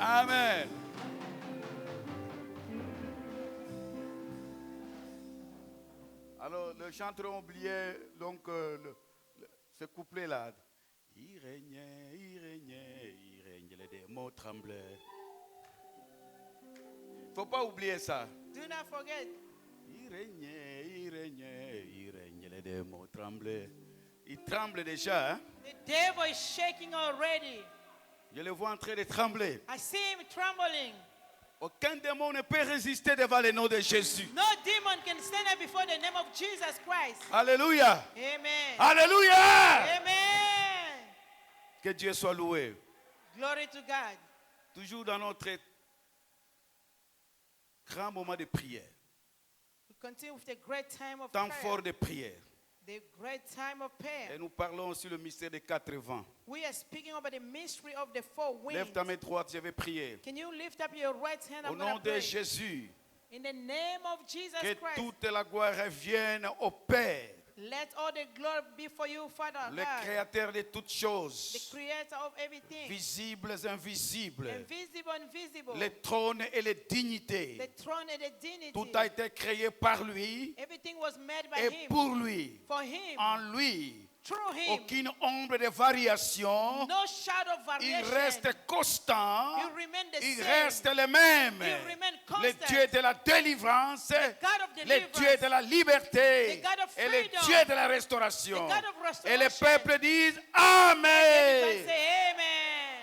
Amen. Alors, le chanteur a oublié donc, ce couplet-là. Il régnait, les démons tremblaient. Il ne faut pas oublier ça. Do not forget. Il régnait, les démons tremblaient. Il tremble déjà. Hein? The devil is shaking already. Je le vois en train de trembler. I see him trembling. Aucun démon ne peut résister devant le nom de Jésus. No demon can stand up before the name of Jesus Christ. Alléluia. Amen. Alléluia. Amen. Que Dieu soit loué. Glory to God. Toujours dans notre grand moment de prière. We continue with the great time of Temps prayer. fort de prière. The great time of prayer. Et nous parlons aussi le mystère des 4 vents. We are speaking about the mystery of the four winds. Lève ta main droite, je vais prier. Can you lift up your right hand? Au I'm nom going to de pray. Jésus, In the name of Jesus que Christ, toute la gloire revienne au Père, let all the glory be for you, Father le God, Créateur de toutes the choses, creator of everything, visibles et invisibles, invisible and visible, les trônes et les dignités. the throne and the dignity. Tout a été créé par lui Everything was made by et him, pour lui. for him, En lui, through him. aucune ombre de variation. No shadow of Il variation. reste constant. You remain the Il same. reste le même. You remain Le constant. Dieu de la délivrance, God of le deliverance. Dieu de la liberté The God of et le freedom. Dieu de la restauration. The God of Et le restoration. peuple dit Everybody Amen. say amen.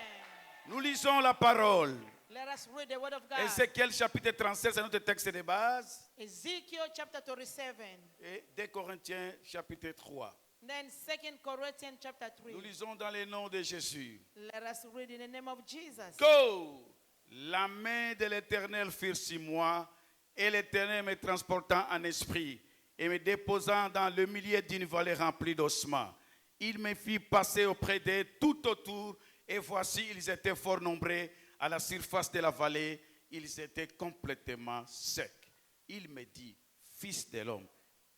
Nous lisons la parole. Let us read the word of God. Ézéchiel chapitre 37, c'est notre texte de base. Ezekiel chapter 37. Et 2 Corinthiens chapitre 3. Then 2 Corinthians chapter 3. Nous lisons dans le nom de Jésus. Let us read in the name of Jesus. Go! La main de l'Éternel fut sur moi, et l'Éternel me transportant en esprit, et me déposant dans le milieu d'une vallée remplie d'ossements. Il me fit passer auprès d'eux tout autour, et voici, ils étaient fort nombreux à la surface de la vallée, ils étaient complètement secs. Il me dit, fils de l'homme.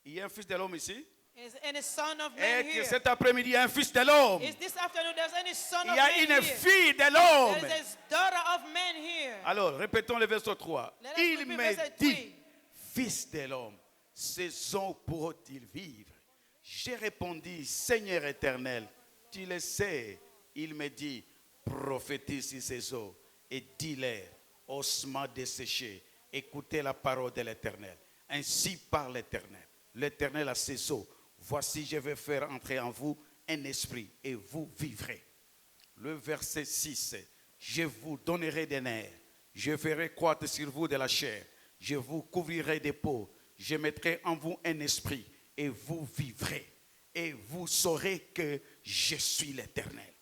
Il y a un fils de l'homme ici? Is any son of man Et que here? cet après-midi, il y a un fils de l'homme. Is this afternoon there's any son Il of y a man une here? fille de There l'homme. is a daughter of man here. Alors, répétons le verset 3. Let us Il repeat me verse dit, 3. fils de l'homme, ces hommes pourront-ils vivre? J'ai répondu, Seigneur éternel, tu le sais. Il me dit, prophétise sur ces eaux et dis-leur, ossements desséchés, écoutez la parole de l'Éternel. Ainsi parle l'Éternel. L'Éternel a ses eaux. Voici, je vais faire entrer en vous un esprit et vous vivrez. Le verset 6, je vous donnerai des nerfs, je ferai croître sur vous de la chair, je vous couvrirai des peaux, je mettrai en vous un esprit et vous vivrez. Et vous saurez que je suis l'Éternel.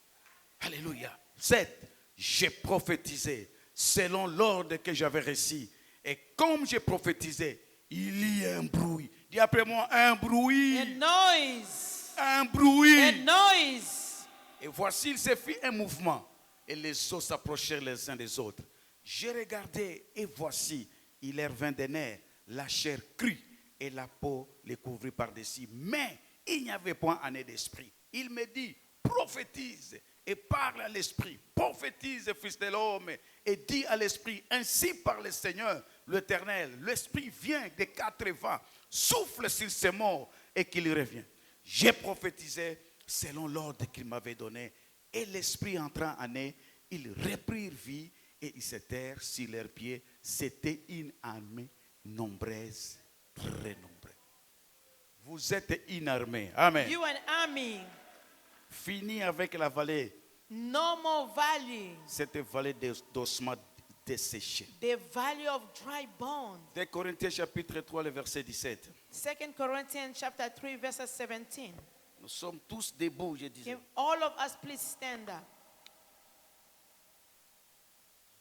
Alléluia. 7, j'ai prophétisé selon l'ordre que j'avais reçu. Et comme j'ai prophétisé, il y a un bruit. Dis après moi, un bruit. A noise. Un bruit. A noise. Et voici, il se fit un mouvement. Et les os s'approchèrent les uns des autres. J'ai regardé et voici, il leur vint des nerfs, la chair crue et la peau les couvrit par-dessus. Mais il n'y avait point un nez d'esprit. Il me dit, prophétise et parle à l'esprit. Prophétise, fils de l'homme, et dis à l'esprit, ainsi parle le Seigneur, l'Éternel. L'esprit vient des 4 vents, souffle sur ces morts et qu'il revient. J'ai prophétisé selon l'ordre qu'il m'avait donné. Et l'esprit entrant en eux, ils reprirent vie et ils s'étèrent sur leurs pieds. C'était une armée nombreuse, très nombreuse. Vous êtes une armée. Amen. You an army. Fini avec la vallée. No more valley. Cette vallée d'ossements desséchés. The valley of dry bones. 2 Corinthiens chapitre 3, le verset 17. 2 Corinthians chapter 3 verse 17. Nous sommes tous debout, je disais. Can all of us please stand up?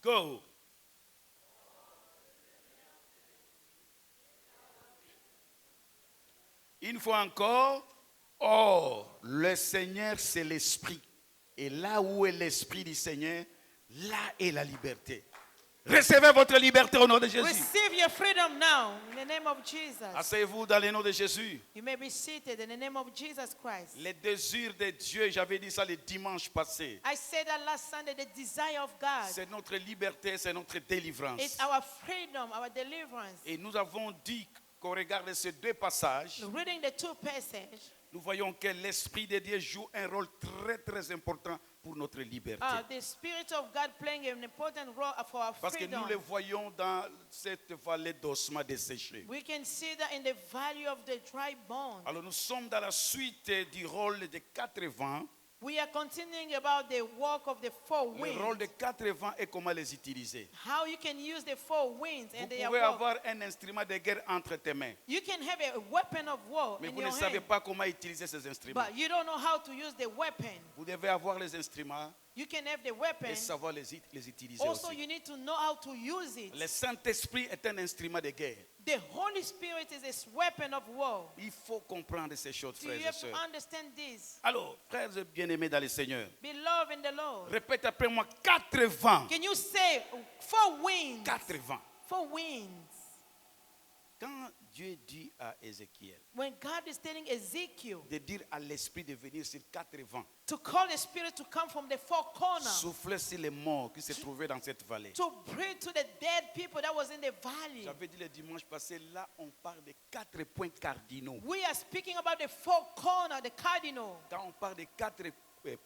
Go. Une fois encore, or, le Seigneur c'est l'Esprit. Et là où est l'Esprit du Seigneur, là est la liberté. Recevez votre liberté au nom de Jésus. Receive your freedom now in the name of Jesus. Asseyez-vous dans le nom de Jésus. You may be seated in the name of Jesus Christ. Les désirs de Dieu, j'avais dit ça le dimanche passé. I said that last Sunday, the desire of God C'est notre liberté, c'est notre délivrance. is our freedom, our deliverance. Et nous avons dit qu'on regarde ces deux passages. Reading the two passages, Nous voyons que l'Esprit de Dieu joue un rôle très très important pour notre liberté. the Spirit of God playing an important role for our Parce que freedom. nous le voyons dans cette vallée d'ossements desséchés. We can see that in the valley of the dry bones. Alors nous sommes dans la suite du rôle des 4 vents. We are continuing about the work of the four Le rôle winds. des 4 vents et comment les utiliser. How you can use the four winds Vous and their pouvez work. avoir un instrument de guerre entre tes mains, You can have a weapon of war mais in vous ne your savez hand, pas comment utiliser ces instruments. but you don't know how to use the weapon. Vous devez avoir les instruments You can have the weapon. et savoir les utiliser Also, aussi. you need to know how to use it. Le Saint-Esprit est un instrument de guerre. The Holy Spirit is a weapon of war. Il faut comprendre ces choses, Do frères you et have to sœurs. understand this? Alors, frères et bien-aimés dans le Seigneur, Beloved in the Lord. répète après moi 4 vents. Can you say four winds? 4 vents. Four winds. Quand Dieu dit à Ézéchiel When God is telling Ezekiel de dire à l'Esprit de venir sur 4 vents, to call the Spirit to come from the four corners, souffler sur les morts qui se trouvaient dans cette vallée. to breathe to the dead people that was in the valley. J'avais dit le dimanche passé, là on parle de 4 points cardinaux. We are speaking about the four corners, the cardinal. Quand on parle de 4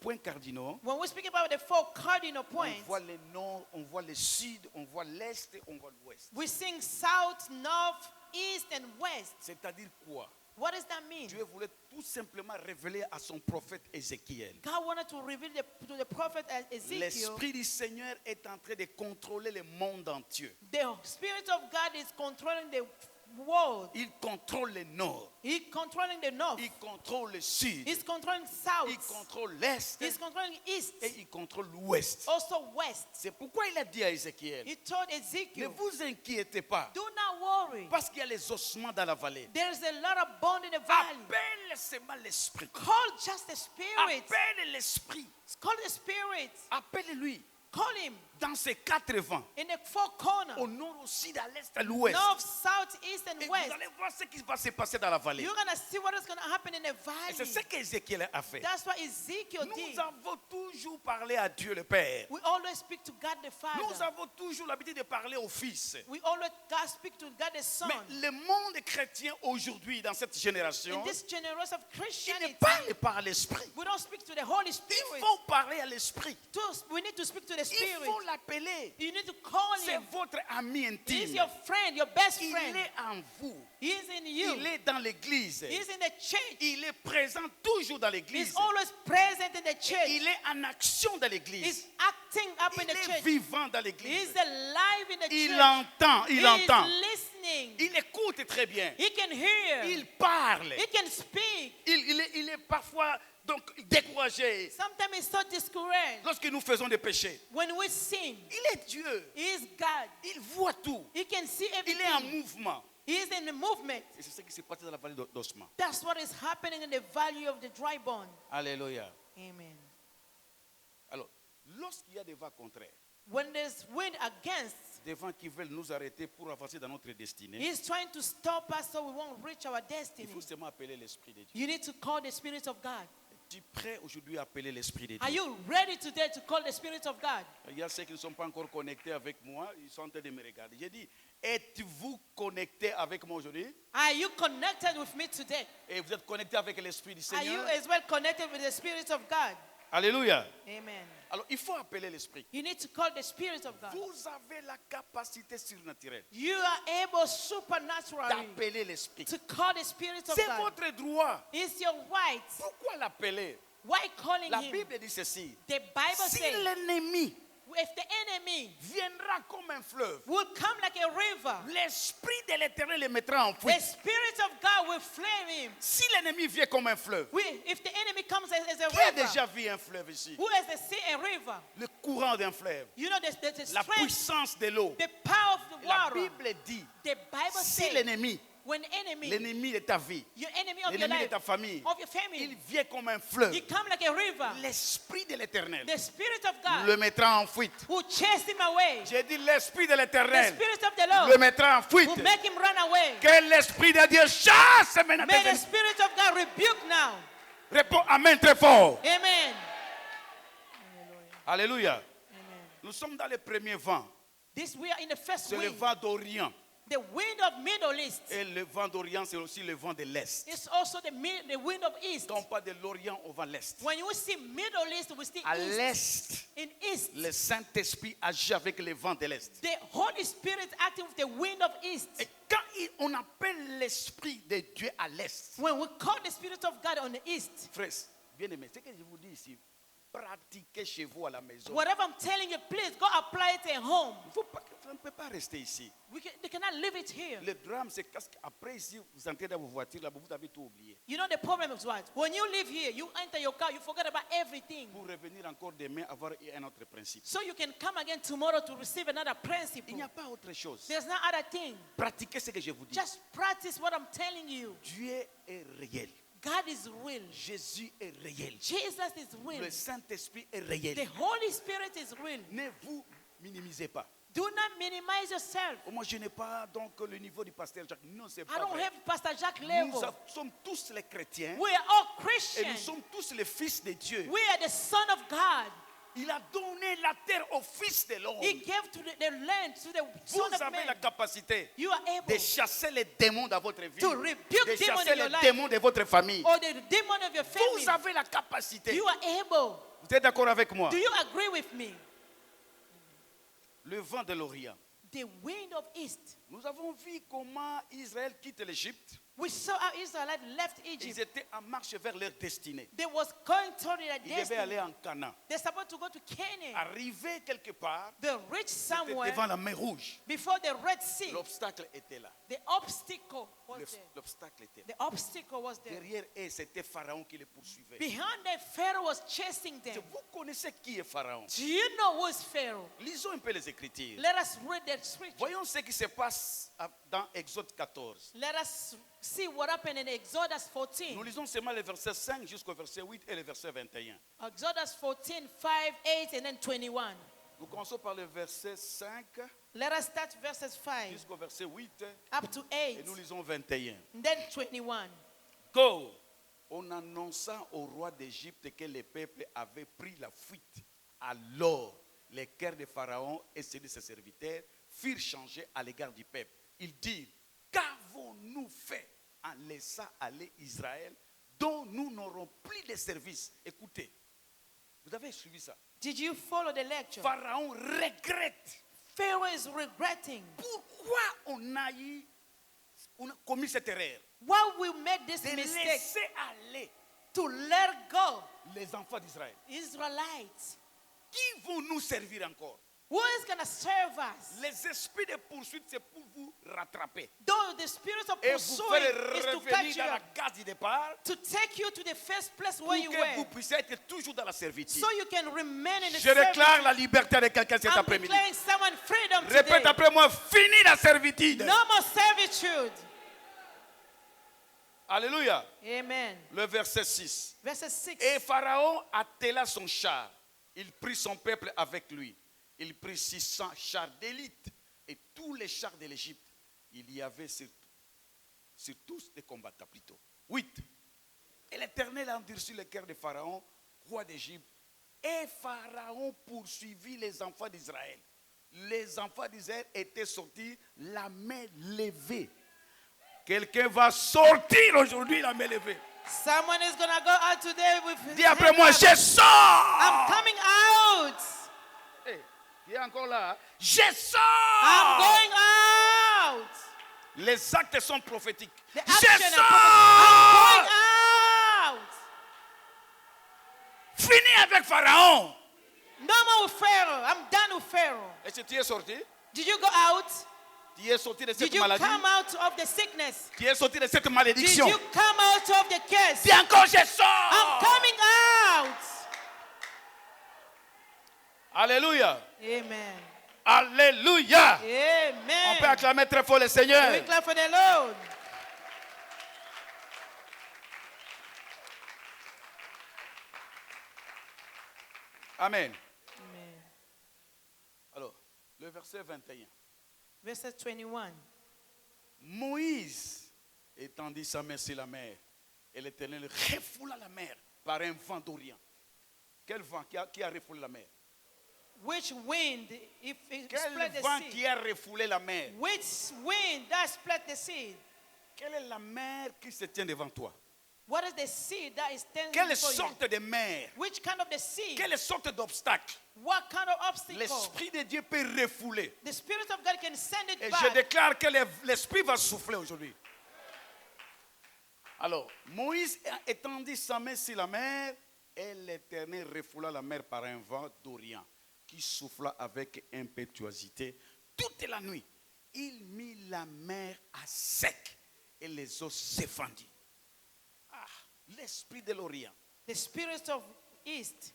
points cardinaux, When we speak about the four cardinal on points, voit le nord, on voit le sud, on voit l'est, on voit l'ouest. we sing south, north, east, and west. C'est-à-dire quoi? What does that mean? Dieu voulait tout simplement révéler à son prophète Ézéchiel. God wanted to reveal to the prophet Ezekiel, L'Esprit du Seigneur est en train de contrôler le monde entier. the Spirit of God is controlling the world. Il contrôle le nord, He's controlling the north. il contrôle le sud, He's controlling il south. contrôle l'est He's controlling east. et il contrôle l'ouest. Also west. C'est pourquoi il a dit à Ézéchiel, He told ne Ezekiel, vous inquiétez pas, do not worry. parce qu'il y a les ossements dans la vallée. There's a lot of bone in the valley. Appelle seulement l'Esprit. Call just the Spirit. Appelle l'Esprit. Call the Spirit. Appelle-lui Call him dans ces 4 vents, in the four corners. au nord, au sud, à l'est, à l'ouest. North, south, east, and Et vous west. allez voir ce qui va se passer dans la vallée. You're going to see what is going to happen in the Et c'est ce valley. qu'Ézéchiel a fait. That's what Ezekiel Nous did. avons toujours parlé à Dieu le Père. We always speak to God the Nous Father. avons toujours l'habitude de parler au Fils. We always God speak to God the Son. Mais le monde chrétien aujourd'hui, dans cette génération, In this generation of il ne Christianity, parle pas à l'Esprit. we don't speak to the Holy Il Spirit. faut parler à l'Esprit. We need to speak to the Il Spirit. faut l'appeler. You need to call C'est him. votre ami He's intime. your friend, your best Il friend. est en vous. He's in you. Il est dans l'église. He's in the church. Il est présent toujours dans He's l'église. always present in the church. Il est en action dans He's l'église. acting up in Il the est church. vivant dans l'église. He's alive in the Il church. entend, il He entend. is listening. Il écoute très bien. He can hear. Il parle. He can speak. Il est parfois donc découragé Sometimes he's so discouraged. lorsque nous faisons des péchés. When we sin, Il est Dieu. he is God. Il voit tout. He can see Il est en everything. mouvement. He is in the movement. Et c'est ce qui s'est passé dans la vallée d'Osma. That's what is happening in the valley of the dry bone. Alléluia. Amen. Alors, lorsqu'il y a des vents contraires, When there's wind against, des vents qui veulent nous arrêter pour avancer dans notre destinée, he's trying to stop us so we won't reach our il destiny. faut seulement appeler l'Esprit de Dieu. You need to call the Spirit of God. Es-tu prêt aujourd'hui à appeler l'Esprit de Are Dieu? you ready today to call the Spirit of God? Il y a ceux qui ne sont pas encore connectés avec moi, ils sont en train de me regarder. J'ai dit, êtes-vous connectés avec moi aujourd'hui? Are you connected with me today? Et vous êtes connectés avec l'Esprit du Are you Seigneur? as well connected with the Spirit of God? Alléluia. Amen. Alors, il faut appeler l'Esprit. You need to call the Spirit of God. Vous avez la capacité surnaturelle You are able supernaturally d'appeler l'Esprit. to call the Spirit of C'est God. votre droit. It's your right. Pourquoi l'appeler? Why calling La him? Bible dit ceci. The Bible Si says, l'ennemi if the enemy viendra comme un fleuve, will come like a river, l'Esprit de l'Éternel le mettra en the fuite. Spirit of God will flame him. Si l'ennemi vient comme un fleuve, If the enemy comes as a qui a river, déjà vu un fleuve ici? who has seen a river? Le courant d'un fleuve, You know the la strength, puissance de l'eau. the power of the La water. Bible dit, The Bible si says, l'ennemi When enemy, l'ennemi de ta vie, your enemy of your l'ennemi de life, ta famille, of your family, il vient comme un fleuve. he come like a river. L'esprit de l'Éternel The Spirit of God le mettra en fuite. will chase him away. J'ai dit l'esprit de The l'Éternel Spirit of the le Lord mettra en fuite. will make him run away. Que l'esprit de Dieu chasse maintenant May tes the ennemis. Spirit of God rebuke now. Réponds Amen très fort. Amen. Alléluia. Amen. Nous sommes dans le premier vent. This we are in the first C'est le wind. vent d'Orient. The wind of Middle East. Et le vent d'Orient, c'est aussi le vent de l'Est. It's also the wind of East. Donc pas de l'Orient au vent de l'Est. When you see Middle East, we see À East. l'Est, In East, le Saint-Esprit agit avec le vent de l'Est. the Holy Spirit acting with the wind of East. Et quand on appelle l'Esprit de Dieu à l'Est, When we call the Spirit of God on the East, frères, bien aimés, ce que je vous dis ici, pratiquez chez vous à la maison. whatever I'm telling you, please go apply it at home. On ne peut pas rester ici. They cannot leave it here. Le drame, c'est qu'après ici, vous entrez dans vos voitures, là, vous avez tout oublié. You know the problem is what? When you live here, you enter your car, you forget about everything. Pour revenir encore demain, avoir un autre principe. So you can come again tomorrow to receive another Il principle. n'y a pas autre chose. There's no other thing. Pratiquez ce que je vous dis. Just practice what I'm telling you. Dieu est réel. God is real. Jésus est réel. Jesus is real. Le Saint-Esprit est réel. The Holy Spirit is real. Ne vous minimisez pas. Do not minimize yourself. Moi, je n'ai pas donc le niveau du pasteur Jacques. Non, c'est I pas don't vrai. have Pastor Jacques Nous level. sommes tous les chrétiens We are all et nous Christians. sommes tous les fils de Dieu. We are the Son of God. Il a donné la terre au fils de l'homme. He gave to the land to the Vous Son of avez la Man. capacité You are able de chasser les démons dans votre vie, to rebuke de demons chasser in your les life démons de votre famille. or the demon of your family. Vous avez la capacité. You are able. Vous êtes d'accord avec moi? Do you agree with me? Le vent de l'Orient. The wind of East. Nous avons vu comment Israël quitte l'Égypte. We saw how Israelites left Ils Egypt. étaient en marche vers leur destinée. They was going toward their Ils devaient destiny. aller en Canaan. They're supposed to go to Canaan. Arrivés quelque part, They reached c'était somewhere devant la mer Rouge. before the Red Sea. L'obstacle était là. The obstacle was there. L'obstacle était là. The obstacle was there. Derrière eux, c'était Pharaon qui les poursuivait. Behind them, Pharaoh was chasing them. Vous connaissez qui est Pharaon? Do you know who is Pharaoh? Lisons un peu les Écritures. Let us read that scripture. Voyons ce qui se passe dans Exode 14. Let us see what happened in Exodus Nous 14. lisons seulement le verset 5 jusqu'au verset 8 et le verset 21. Exodus 14, 5, 8, and then 21. Nous commençons par le verset 5 Let us start verses 5 jusqu'au verset 8 up to 8, et nous lisons 21. and then 21. Go! En annonçant au roi d'Égypte que le peuple avait pris la fuite, alors les cœurs de Pharaon et ceux de ses serviteurs firent changer à l'égard du peuple. Ils dirent, qu'avons-nous fait en laissant aller Israël, dont nous n'aurons plus de service? Écoutez, vous avez suivi ça. Did you follow the lecture? Pharaon regrette. Pharaoh is regretting. Pourquoi on a commis cette erreur? Why we made this De mistake laisser aller to let go les enfants d'Israël. Israelites? Qui vont nous servir encore? Who is going to serve us? Les esprits de poursuite, c'est pour vous rattraper. Though the spirit of Et vous pursuing faire is to revenir catch you dans la up, case du départ to take you to the first place pour where you que vous were, puissiez être toujours dans la servitude. so you can remain in the Je déclare servitude. la liberté de quelqu'un cet I'm après-midi. declaring someone freedom Répète today. après moi, fini la servitude. No more servitude. Alléluia. Amen. Le verset 6. Verse 6. Et Pharaon attela son char. Il prit son peuple avec lui. Il prit 600 chars d'élite et tous les chars de l'Égypte. Il y avait sur tous des combattants plutôt. 8. Et l'Éternel endurcit le cœur de Pharaon, roi d'Égypte. Et Pharaon poursuivit les enfants d'Israël. Les enfants d'Israël étaient sortis la main levée. Quelqu'un va sortir aujourd'hui la main levée. Someone is going to go out today with his Dis après hand moi, up. je sors. I'm coming out. Hey, il est encore là. Hein? Je I'm sors. going out. Les actes sont prophétiques. The Je action is sors. I'm going out. Fini avec Pharaon. No more with Pharaoh. I'm done with Pharaoh. Est-ce que tu es sorti? Did you go out? Tu es sorti de cette Did you maladie? come out of the sickness? Tu es sorti de cette Did malédiction? you come out of the curse? Dis encore, je I'm sors. coming out. Alléluia. Amen. Alléluia. On peut Amen. acclamer très fort le We Seigneur. clap for the Lord. Amen. Amen. Alors, le verset 21. Verse 21. Moïse étendit sa main sur la mer et l'Éternel refoula la mer par un vent d'Orient. Quel vent qui a refoulé la mer? Which wind, if it Quel split the vent sea? qui a refoulé la mer? Which wind that split the sea? Quelle est la mer qui se tient devant toi? What is the sea that is standing Quelle before you? sorte de mer? Which kind of the sea? Quelle sorte d'obstacle? What kind of obstacle? L'Esprit de Dieu peut refouler. The Spirit of God can send it Et je back. déclare que l'Esprit va souffler aujourd'hui. Alors, Moïse étendit sa main sur la mer et l'Éternel refoula la mer par un vent d'Orient qui souffla avec impétuosité toute la nuit. Il mit la mer à sec et les eaux s'effandirent. Ah, l'Esprit de l'Orient. The Spirit of East.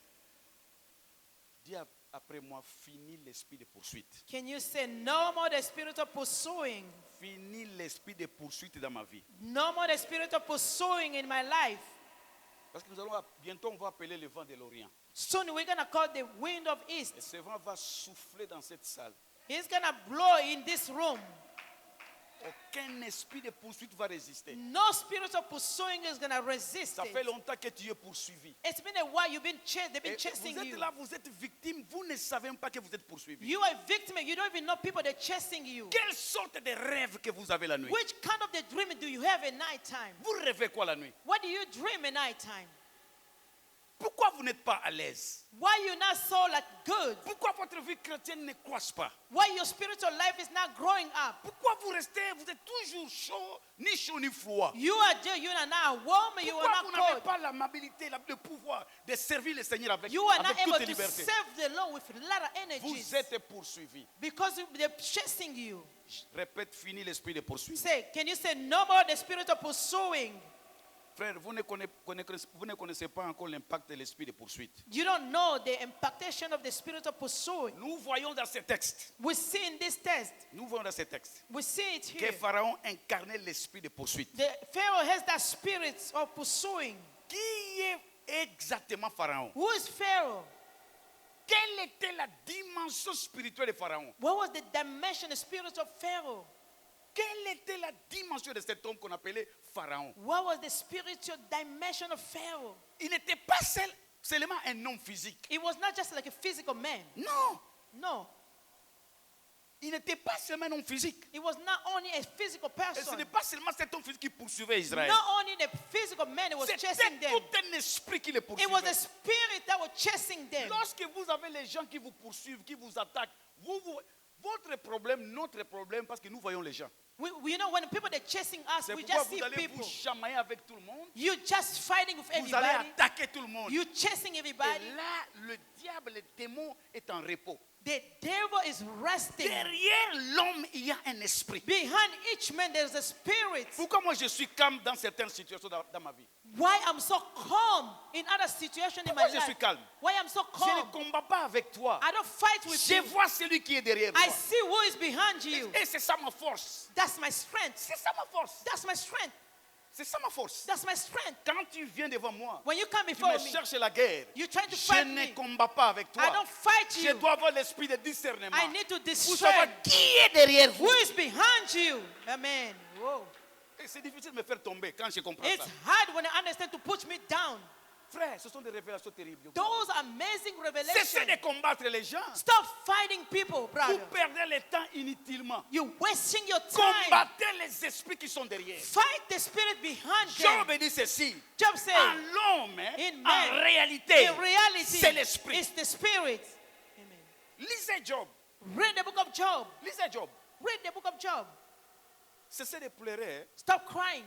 Dis après moi, fini l'esprit de poursuite. Can you say no more the spirit of pursuing? Fini l'esprit de poursuite dans ma vie. No more the spirit of pursuing in my life. Parce que bientôt on va appeler le vent de l'Orient. Soon we're going to call the wind of Et East. ce vent va souffler dans cette salle. It's going to blow in this room. Aucun esprit de poursuite va résister. No spirit of pursuing is going to resist Ça fait it. longtemps que tu es poursuivi. It's been a while you've been chased. They've been Et chasing vous êtes you. là, vous êtes victime, vous ne savez même pas que vous êtes poursuivi. You are a victim and you don't even know people that are chasing you. Quelle sorte de rêve que vous avez la nuit? Which kind of the dream do you have at night time? Vous rêvez quoi la nuit? What do you dream at night time? Pourquoi vous n'êtes pas à l'aise? Why you not so like good? Pourquoi votre vie chrétienne ne croisse pas? Why your spiritual life is not growing up? Pourquoi vous êtes toujours chaud, ni chaud ni froid? You are not warm and you are Pourquoi vous not n'avez cold. pas l'amabilité, le pouvoir de servir le Seigneur avec You are not toute able to liberté? serve the Lord with a lot of energy Vous êtes poursuivi. because they're chasing you. Répète, fini l'esprit de poursuite. Say, can you say no more the spirit of pursuing? Frère, vous ne connaissez pas encore l'impact de l'esprit de poursuite. You don't know the impactation of the spirit of pursuing. Nous voyons dans ces textes, We see in this text, que we see it here. Pharaon incarnait l'esprit de poursuite. The Pharaoh has that spirit of pursuing. Qui est exactement Pharaon? Who is Pharaoh? Quelle était la dimension spirituelle de Pharaon? What was the dimension, the spirit of Pharaoh? Quelle était la dimension de cet homme qu'on appelait Pharaon? What was the spiritual dimension of Pharaoh? Il n'était pas seulement un homme physique. It was not just like a physical man. Non, No. il n'était pas seulement un homme physique. It was not only a physical Et ce person. n'est pas seulement cet homme physique qui poursuivait Israël. Not only the physical man that was chasing C'était them. tout un esprit qui les It was the poursuivait. spirit that was chasing them. Lorsque vous avez les gens qui vous poursuivent, qui vous attaquent, votre problème, notre problème, parce que nous voyons les gens. You know, when people are chasing us, C'est we pourquoi just see vous allez people. vous chamailler avec tout le monde. You just fighting with Vous allez everybody. attaquer tout le monde. You chasing everybody. Et là, le diable, le démon est en repos. The devil is resting. Derrière l'homme, il y a un esprit. Behind each man, there's a spirit. Pourquoi moi je suis calme dans certaines situations dans ma vie? Why I'm so calm in other situations in Pourquoi my je life? suis calme? Why I'm so Je ne calm? combats pas avec toi. I don't fight with Je you. vois celui qui est derrière toi. I see who is behind you. Et c'est ça ma force. That's my strength. C'est ça ma force. That's my strength. C'est ça ma force. That's my strength. Quand tu viens devant moi, When you come tu before me me, cherches la guerre. you try to Je fight ne me. combats pas avec toi. I don't fight Je you. dois avoir l'esprit de discernement. I need to Pour discern savoir qui est derrière vous. who is behind you. Amen. Whoa. Et c'est difficile de me faire tomber quand je comprends It's ça. hard when I understand to put me down. Frère, ce sont des révélations terribles. Those amazing Cessez revelations. de combattre les gens. Stop fighting people, Vous brother. perdez le temps inutilement. You're wasting your time. Combattez les esprits qui sont derrière. Fight the spirit behind Job them. dit ceci. Job En said, l'homme, in en man, réalité, in reality, c'est l'esprit. it's the spirit. Amen. Lisez Job. Read the book of Job. Lisez Job. Read the book of Job. Cessez de pleurer. Stop crying.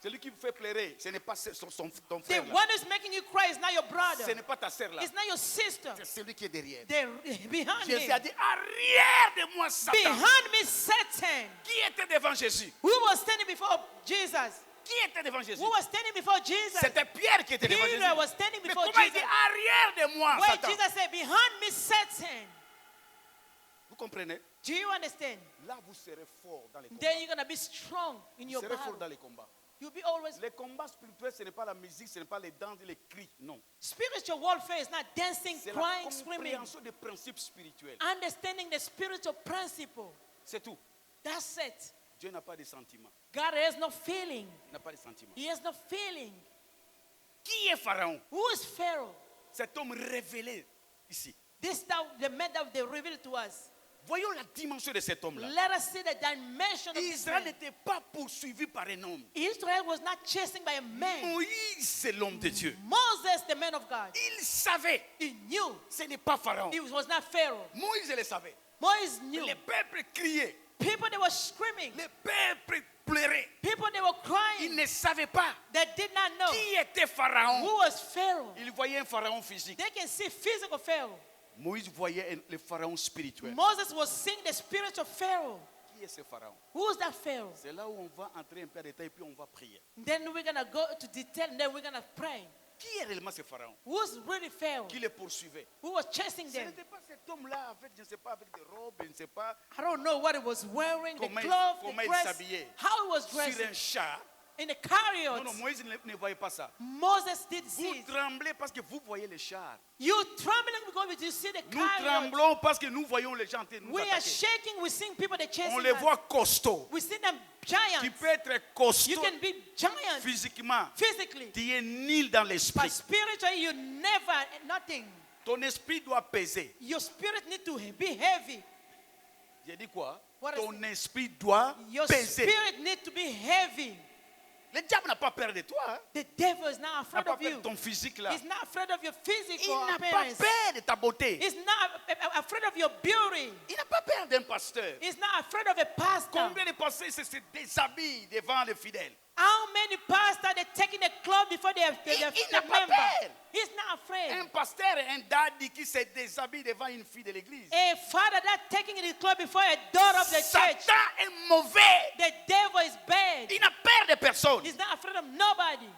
Celui qui vous fait pleurer, ce n'est pas ton The frère. Là. one who's making you cry is not your brother. Ce n'est pas ta sœur là. It's not your sister. C'est celui qui est derrière. They're behind Jésus me. a dit, arrière de moi, Satan. Behind me, Satan. Qui était devant Jésus? Who was standing before Jesus? Qui était devant Jésus? Who was standing before Jesus? C'était Pierre qui était devant Jésus. Peter was standing Mais before comment il dit, Jesus. arrière de moi, Where Satan? Jesus said, behind me, Satan. Vous comprenez? Do you understand? Là, vous serez fort dans les combats. Then you're going to be strong in Vous your serez fort battle. dans les combats. You'll be always. Les combats spirituels, ce n'est pas la musique, ce n'est pas les danses et les cris, non. Spiritual warfare is not dancing, C'est la crying, screaming. compréhension des principes spirituels. Understanding the spiritual principle. C'est tout. That's it. Dieu n'a pas de sentiments. God has no feeling. Il n'a pas de sentiments. He has no feeling. Qui est Pharaon? Who is Pharaoh? Cet homme révélé ici. This now the man that they revealed to us. Voyons la dimension de cet homme-là. Let us see the dimension of this Israël man. n'était pas poursuivi par un homme. Israel was not chasing by a man. Moïse, c'est l'homme de Dieu. Moses, the man of God, Il savait, he knew ce n'est pas Pharaon. it was not Pharaoh. Moïse le savait. Moses knew. Le peuple criait. People, they were screaming. Le peuple pleurait. People, they were Il crying. ne savait pas They did not know qui était Pharaon. who was Pharaoh. Il voyait un Pharaon physique. They can see physical Pharaoh. Moïse voyait le Pharaon spirituel. Moses was seeing the spirit of Pharaoh. Qui est ce Pharaon? Who is that Pharaoh? C'est là où on va entrer un peu en détail et puis on va prier. Then we're going to go to detail and then we're going to pray. Qui est réellement ce Pharaon? Who's really Pharaoh? Qui les poursuivait? Who was chasing Ce them? n'était pas cet homme-là avec, je ne sais pas, avec des robes, je ne sais pas, I don't know what it was wearing, the Comment il- clothes, comment the il dress, s'habillait. how it was sur un dressed. char. In the Non, chariot, non, Moïse ne voyait pas ça. Moses did see Vous it. tremblez parce que vous voyez les chars. You trembling because you see the Nous chariot. tremblons parce que nous voyons les gens en train de nous We are attaquer. shaking, we're seeing people that chasing On les us. voit costauds. We see them Tu giants. peux être costaud You can be giants physiquement. physically, Tu es nul dans but l'esprit. spiritually you never, nothing. Ton esprit doit peser. Your spirit need to be heavy. J'ai dit quoi? What is Ton esprit doit Your peser. spirit need to be heavy. Le diable n'a pas peur de toi. Hein? The devil is not Il n'a afraid pas of peur you. de ton physique là. He's not afraid of your Il physical n'a pas appearance. peur de ta beauté. He's not afraid of your beauty. Il n'a pas peur d'un pasteur. He's not afraid of a pastor. Combien de pasteurs se déshabillent devant les fidèles? How many pastors they taking the club before they Il n'a pas member? peur. He's not afraid. Un pasteur, un daddy qui se déshabille devant une fille de l'église. A father that taking the club before a daughter of the church. Satan est mauvais. The devil is bad. Il n'a peur de personne. He's not afraid of nobody.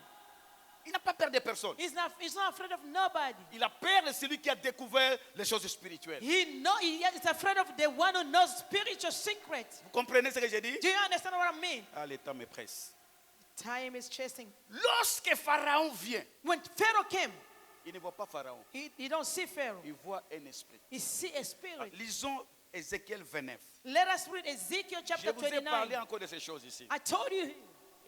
Il n'a pas peur de personne. He's not afraid of nobody. Il a peur de celui qui a découvert les choses spirituelles. He is afraid of the one who knows spiritual secrets. Vous comprenez ce que j'ai dit? Do you understand what I mean? Ah, le temps me presse. Time is chasing. Lorsque Pharaon vient, When Pharaoh came, il ne voit pas Pharaon. he don't see Pharaoh. Il voit un esprit. He see a spirit. Lisons Ézéchiel 29. Let us read Ezekiel Je chapter vous ai parlé 29. encore de ces choses ici. I told you,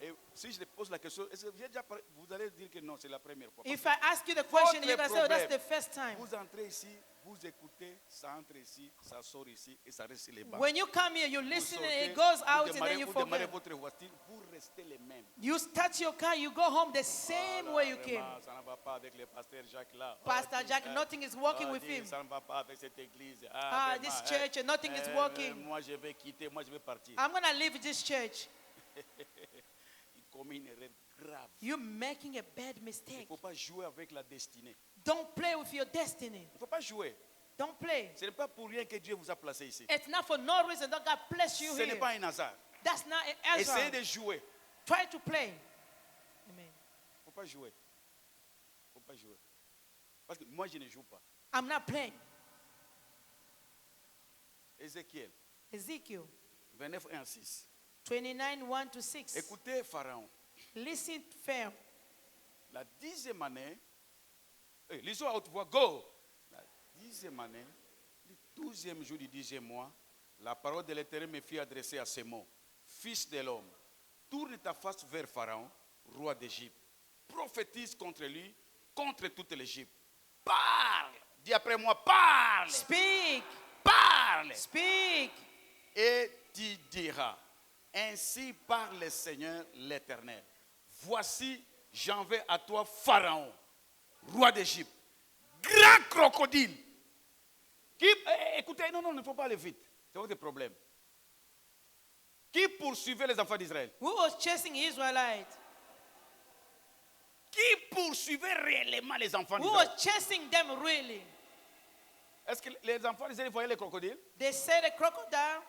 Et si je pose la question, est-ce que j'ai déjà parlé? Vous allez dire que non, c'est la première fois. if I ask you the question, Votre you're going to say, oh, that's problème. the first time. Vous entrez ici, vous écoutez, ça entre ici, ça sort ici et ça reste sur les bancs. When you come here, you Vous listen sortez, and it goes vous out and démarrez- then you vous démarrez forget. votre voiture, vous restez les mêmes. You start your car, you go home the same Voilà, way you came. vraiment, ça ne va pas avec le pasteur Jacques là. Pastor Jack, dis, nothing is working ah, with dis, him. Ça ne va pas avec cette église. Ah, vraiment, this church, nothing is working. Moi, je vais quitter, moi, je vais partir. I'm going to leave this church. Il commet une erreur grave. You're making a bad Il ne mistake. faut pas jouer avec la destinée. Don't play with your destiny. Il ne faut pas jouer. Don't play. Ce n'est pas pour rien que Dieu vous a placé ici. It's not for no reason that God bless you Ce n'est here. pas un hasard. That's not an Essayez answer. de jouer. Try to play. Amen. Il ne faut pas jouer. Il ne faut pas jouer. Parce que moi, je ne joue pas. I'm not playing. Ézéchiel Ezekiel 29, 1 à 6. 29, 1 to 6. Écoutez Pharaon. Listen, Pharaoh. La 10e année, lisons à haute voix, go. La 10e année, le 12e jour du 10e mois, la parole de l'Éternel me fit adresser à ces mots. Fils de l'homme, tourne ta face vers Pharaon, roi d'Égypte. Prophétise contre lui, contre toute l'Égypte. Parle. Dis après moi, parle. Speak. Parle. Speak. Et tu diras, ainsi parle le Seigneur l'Éternel. Voici, j'envoie à toi Pharaon, roi d'Égypte, grand crocodile. Écoutez, non, il ne faut pas aller vite. C'est votre problème. Qui poursuivait les enfants d'Israël? Who was chasing Israelites? Qui poursuivait réellement les enfants Who d'Israël? was chasing them really? Est-ce que les enfants d'Israël voyaient les crocodiles? They said a crocodile.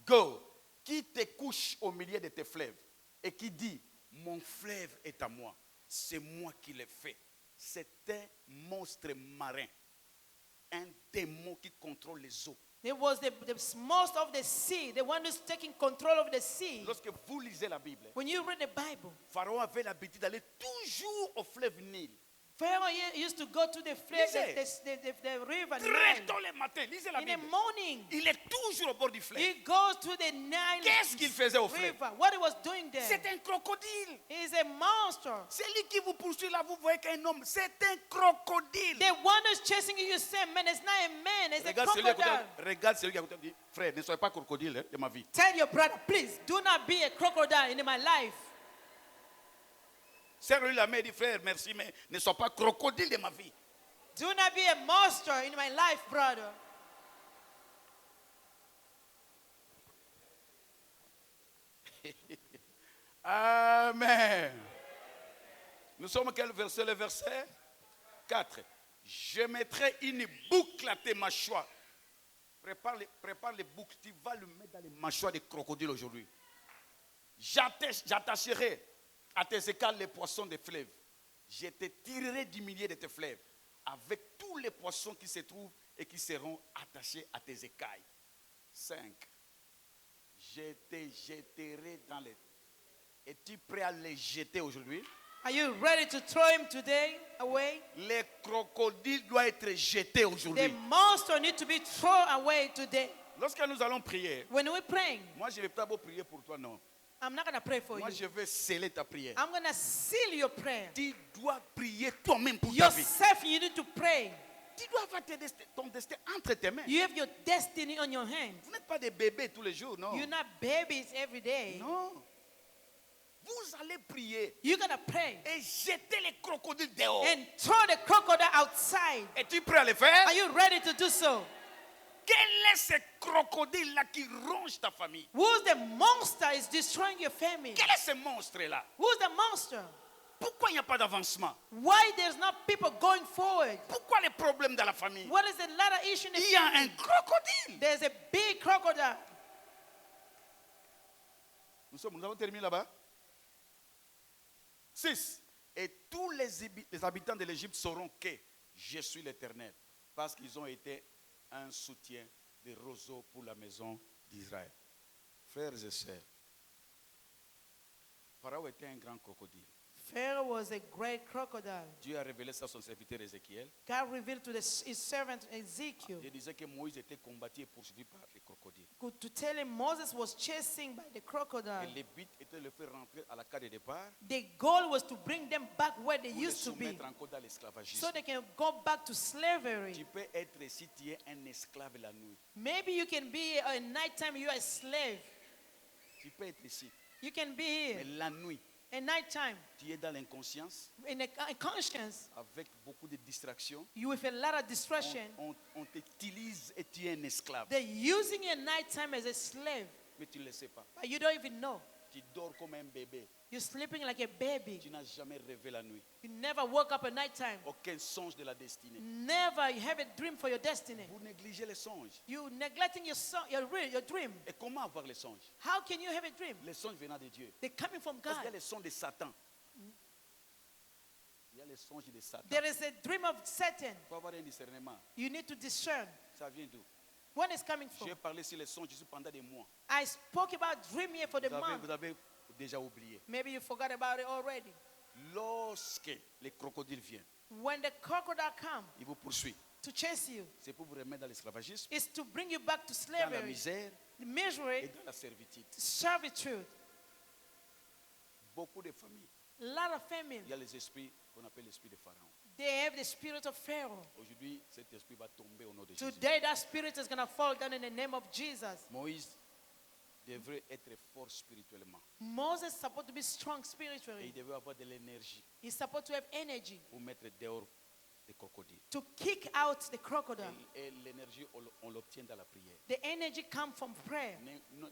Go. Qui te couche au milieu de tes fleuves et qui dit, mon fleuve est à moi, c'est moi qui l'ai fait. C'est un monstre marin, un démons qui contrôlent les eaux. It was the most of the sea, the one who's taking control of the sea. Lorsque vous lisez la Bible, When you read the Bible, Pharaon avait l'habitude d'aller toujours au fleuve Nil. Pharaoh used to go to the river Très Nile. tôt le matin, lisez la In the Bible. morning, Il est toujours au bord du fleuve. he goes to the Nile Qu'est-ce qu'il faisait au fleuve? river. What he was doing there? C'est un crocodile. He is a monster. Celui qui vous poursuit là, vous voyez qu'un homme, c'est un crocodile. The one who's chasing you, you say, man, it's not a man, it's a crocodile. Regarde celui qui a côté, dit, frère, ne soyez pas crocodile de ma vie. Tell your brother, please, do not be a crocodile in my life. Serre-lui la main et dit, frère, merci, mais ne sois pas crocodile de ma vie. Do not be a monster in my life, brother. Amen. Nous sommes à quel verset? Le verset 4. Je mettrai une boucle à tes mâchoires. Prépare les boucles. Tu vas le mettre dans les mâchoires des crocodiles aujourd'hui. J'attacherai à tes écales les poissons des fleuves. Je te tirerai du milieu de tes fleuves avec tous les poissons qui se trouvent et qui seront attachés à tes écailles. 5. Je te jetterai dans les... Es-tu prêt à les jeter aujourd'hui? Are you ready to throw him today away? Les crocodiles doivent être jetés The aujourd'hui. monster need to be thrown away today. Lorsque nous allons prier, When we're praying, moi je ne vais pas vous prier pour toi, non. I'm not going to pray for Moi you. je vais sceller ta prière. I'm going to seal your prayer. Tu dois prier toi-même pour ta vie. Yourself, you need to pray. Tu dois avoir ton destin entre tes mains. You have your destiny on your hands. Vous n'êtes pas des bébés tous les jours, non. You're not babies every day. Non. Vous allez prier You're going to pray et jeter les crocodiles dehors. and throw the crocodile outside. Es-tu prêt à le faire? Are you ready to do so? Quel est ce crocodile-là qui ronge ta famille? Who's the monster is destroying your family? Quel est ce monstre-là? Who's the monster? Pourquoi il n'y a pas d'avancement? Why there's not people going forward? Pourquoi les problèmes dans la famille? What is the latter issue in the Il y a family? un crocodile. There's a big crocodile. Nous avons terminé là-bas. 6. Et tous les habitants de l'Égypte sauront que je suis l'Éternel, parce qu'ils ont été un soutien de roseaux pour la maison d'Israël. Frères et sœurs, Pharaon était un grand crocodile. Pharaoh was a great crocodile. Dieu a révélé ça à son serviteur Ézéchiel. God revealed to his servant Ezekiel Il disait que Moïse était combattu et poursuivi par les crocodiles. to tell him Moses was chasing by the Et crocodile. le but était de le faire rentrer à la carte de départ The goal was to bring them back where they pour les used to be, soumettre encore dans l'esclavagisme. so they can go back to slavery. Tu peux être, si tu es un esclave la nuit, Maybe you can be a nighttime, you are a slave. tu peux être ici, You can be mais here la nuit, at nighttime tu es dans l'inconscience in a conscience. avec beaucoup de distractions. You with a lot of distraction. On t'utilise et tu es un esclave, They're using you at nighttime as a slave, mais tu ne le sais pas. but you don't even know. Tu dors comme un bébé. You're sleeping like a baby. Tu n'as jamais rêvé la nuit. You never woke up at nighttime. Aucun songe de la destinée. Never you have a dream for your destiny. Vous négligez les songes. You neglecting your dream. Et comment avoir les songes? How can you have a dream? Les songes venant de Dieu. They're coming from Parce qu'il y a God. les songes de Satan. Il y a les songes de Satan. There is a dream of Satan. Il faut avoir un discernement. You need to discern. Ça vient d'où? When it's coming from? J'ai parlé sur les songes Jésus pendant des mois. I spoke about dream here for the month. Vous avez déjà oublié. Maybe you forgot about it already. Lorsque les crocodiles viennent, When the crocodile come ils vous poursuivent. to chase you, C'est pour vous remettre dans l'esclavagisme, it's to bring you back to dans la slavery, misère the et misery, dans la servitude. servitude. Beaucoup de familles, A lot of family, il y a les esprits qu'on appelle l'esprit de Pharaon. they have the spirit of Pharaoh. Aujourd'hui, cet esprit va tomber au nom de Jésus. Today, that spirit is going to fall down in the name of Jesus. Moïse devrait être fort spirituellement. Moses is supposed to be strong Et il spiritually. devait avoir de l'énergie He's supposed to have energy pour mettre dehors les crocodiles. to kick out the crocodile. Et l'énergie, on l'obtient dans la prière. The energy comes from prayer.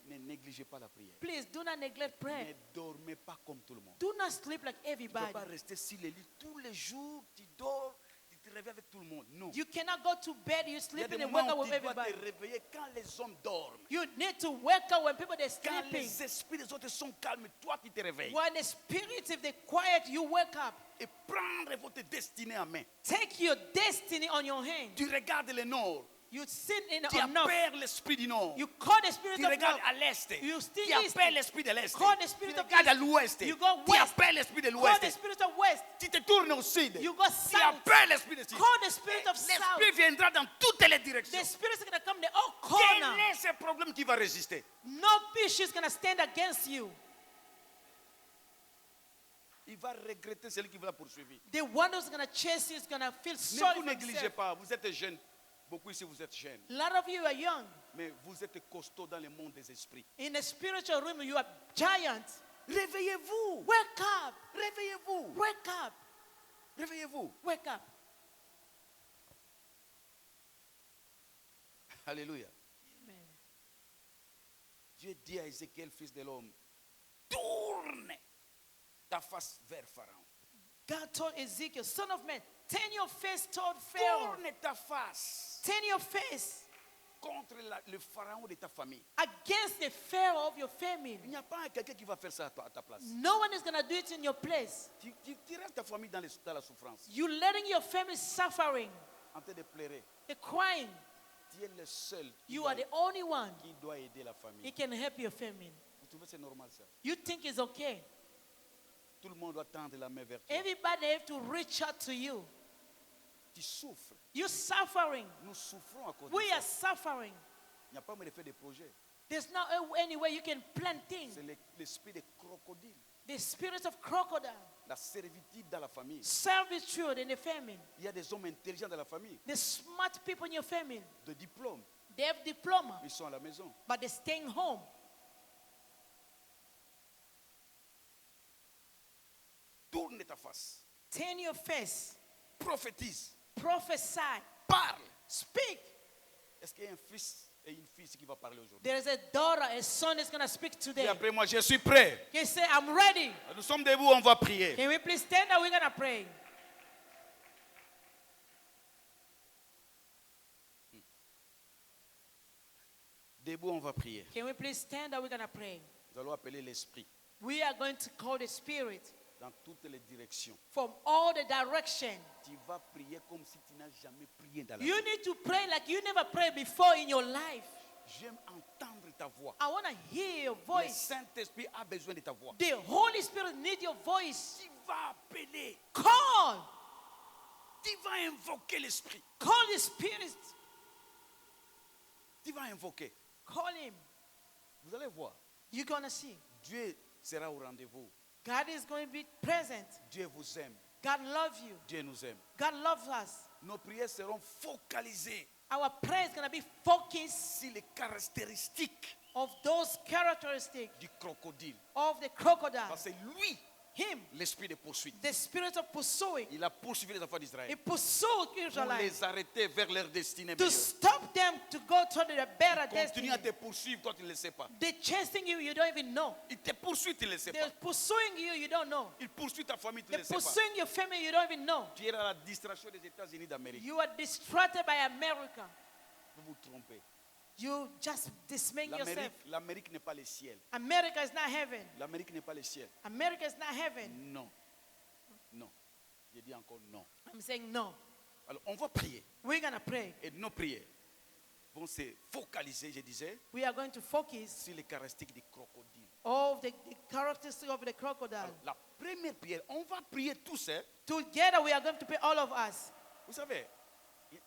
Ne négligez pas la prière. Please do not neglect Ne prayer. dormez pas comme tout le monde. Do not sleep like Tu ne peux everybody. pas rester sur les lits tous les jours. Tu dors, tu te réveiller avec tout le monde. Non. You cannot go to bed, you Il y a sleep des in and wake moments up où with tu dois everybody. te réveiller quand les hommes dorment. You need to wake up when people they're Quand sleeping. les esprits des autres sont calmes, toi tu te réveilles. When the spirits, if they're quiet, you wake up. Et prendre votre destinée en main. Take your destiny on your hand. Tu regardes le nord. You sit in Tu the north. appelles l'esprit du nord. You call the spirit Tu of regardes north. à l'est. You still Tu east. appelles l'esprit de l'est. Call the Tu spirit of regardes à east. l'ouest. You go Tu west. appelles l'esprit de Call l'ouest. the spirit of west. Tu te tournes au sud. You go Tu south. appelles l'esprit de sud. Call the spirit of south. L'esprit viendra dans toutes les directions. The spirit is going to come the all Quel corner. est ce problème qui va résister? No issue is going to stand against you. Il va regretter celui qui va poursuivre. The one who's going to chase you is going to feel Ne sorry vous for négligez himself. pas. Vous êtes jeunes. Beaucoup ici, vous êtes jeunes. A lot of you are young. Mais vous êtes costauds dans le monde des esprits. In the spiritual realm, you are giants. Réveillez-vous. Wake up. Réveillez-vous. Wake up. Réveillez-vous. Wake up. Alléluia. Amen. Dieu dit à Ézéchiel, fils de l'homme, tourne ta face vers Pharaon. God told Ezekiel, son of man, turn your face toward Pharaoh. Tourne ta face Turn your face contre le Pharaon de ta famille. against the Pharaoh of your family. Il n'y a pas quelqu'un qui va faire ça à ta place. No one is going to do it in your place. Tu restes ta famille dans la souffrance, You letting your family suffering, en train de pleurer. they're crying. Tu es le seul You are the only one. qui doit aider la famille. He can help your family. Vous trouvez que c'est normal ça? You think it's okay. Tout le monde doit tendre la main vers toi. Everybody have to reach out to you. Tu souffres. You're suffering. Nous souffrons à cause We de are ça. suffering. Il n'y a pas moyen de faire des projets. There's no any way you can plan things. C'est l'esprit des crocodiles. The spirit of crocodile, La servitude dans la famille. servitude in the family. Il y a des hommes intelligents dans la famille. The smart people in your family, De diplôme. they have diploma, Ils sont à la maison. but they're staying home. Tourne ta face. Turn your face. Prophétise. Prophesy. Parle. Speak. Est-ce qu'il y a un fils et une fille qui va parler aujourd'hui? There is a daughter, a son is going to speak Et today. après moi, je suis prêt. He say, I'm ready. Nous sommes debout, on va prier. Can we please stand up? We're going to pray. Debout, on va prier. Can we please stand up? We're going to pray. Nous allons appeler l'esprit We are going to call the spirit dans toutes les directions. from all the direction. Tu vas prier comme si tu n'as jamais prié dans la You vie. need to pray like you never prayed before in your life. J'aime entendre ta voix. I want to hear your Le voice. Saint-Esprit a besoin de ta voix. The Holy Spirit needs your voice. Tu vas appeler. Call. Tu vas invoquer l'esprit. Call the spirit. Tu vas invoquer. Call him. Vous allez voir. You're going to see. Dieu sera au rendez-vous. God is going to be present. Dieu vous aime. God loves you. Dieu nous aime. God loves us. Nos prières seront focalisées Our prayer is going to be focused sur les caractéristiques of those characteristics du crocodile. of the crocodile. Parce que lui, Him, l'esprit de poursuite, the spirit of pursuing. il a poursuivi les enfants He d'Israël pursued pour Israelites les arrêter vers leur destinée to meilleure. stop them to go to the better destiny. Continue à te poursuivre quand tu ne le sais pas. They're chasing you, you don't even know. Il te poursuit, tu ne le sais They're pas. pursuing you, you don't know. Il poursuit ta famille, tu ne They're le sais pas. pursuing your family, you don't even know. Tu es à la distraction des États-Unis d'Amérique. You are distracted by America. Vous vous trompez. You just dismaying yourself. L'Amérique n'est pas le ciel. America is not heaven. L'Amérique n'est pas le ciel. America is not heaven. Non. Non. Je dis encore non. I'm saying no. Alors, on va prier. We're going to pray. Et nos prières vont se focaliser, je disais, We are going to focus sur les caractéristiques du crocodile. on the characteristics of the crocodile. Alors, la première prière, on va prier tous. Hein. Together we are going to pray, all of us. Vous savez,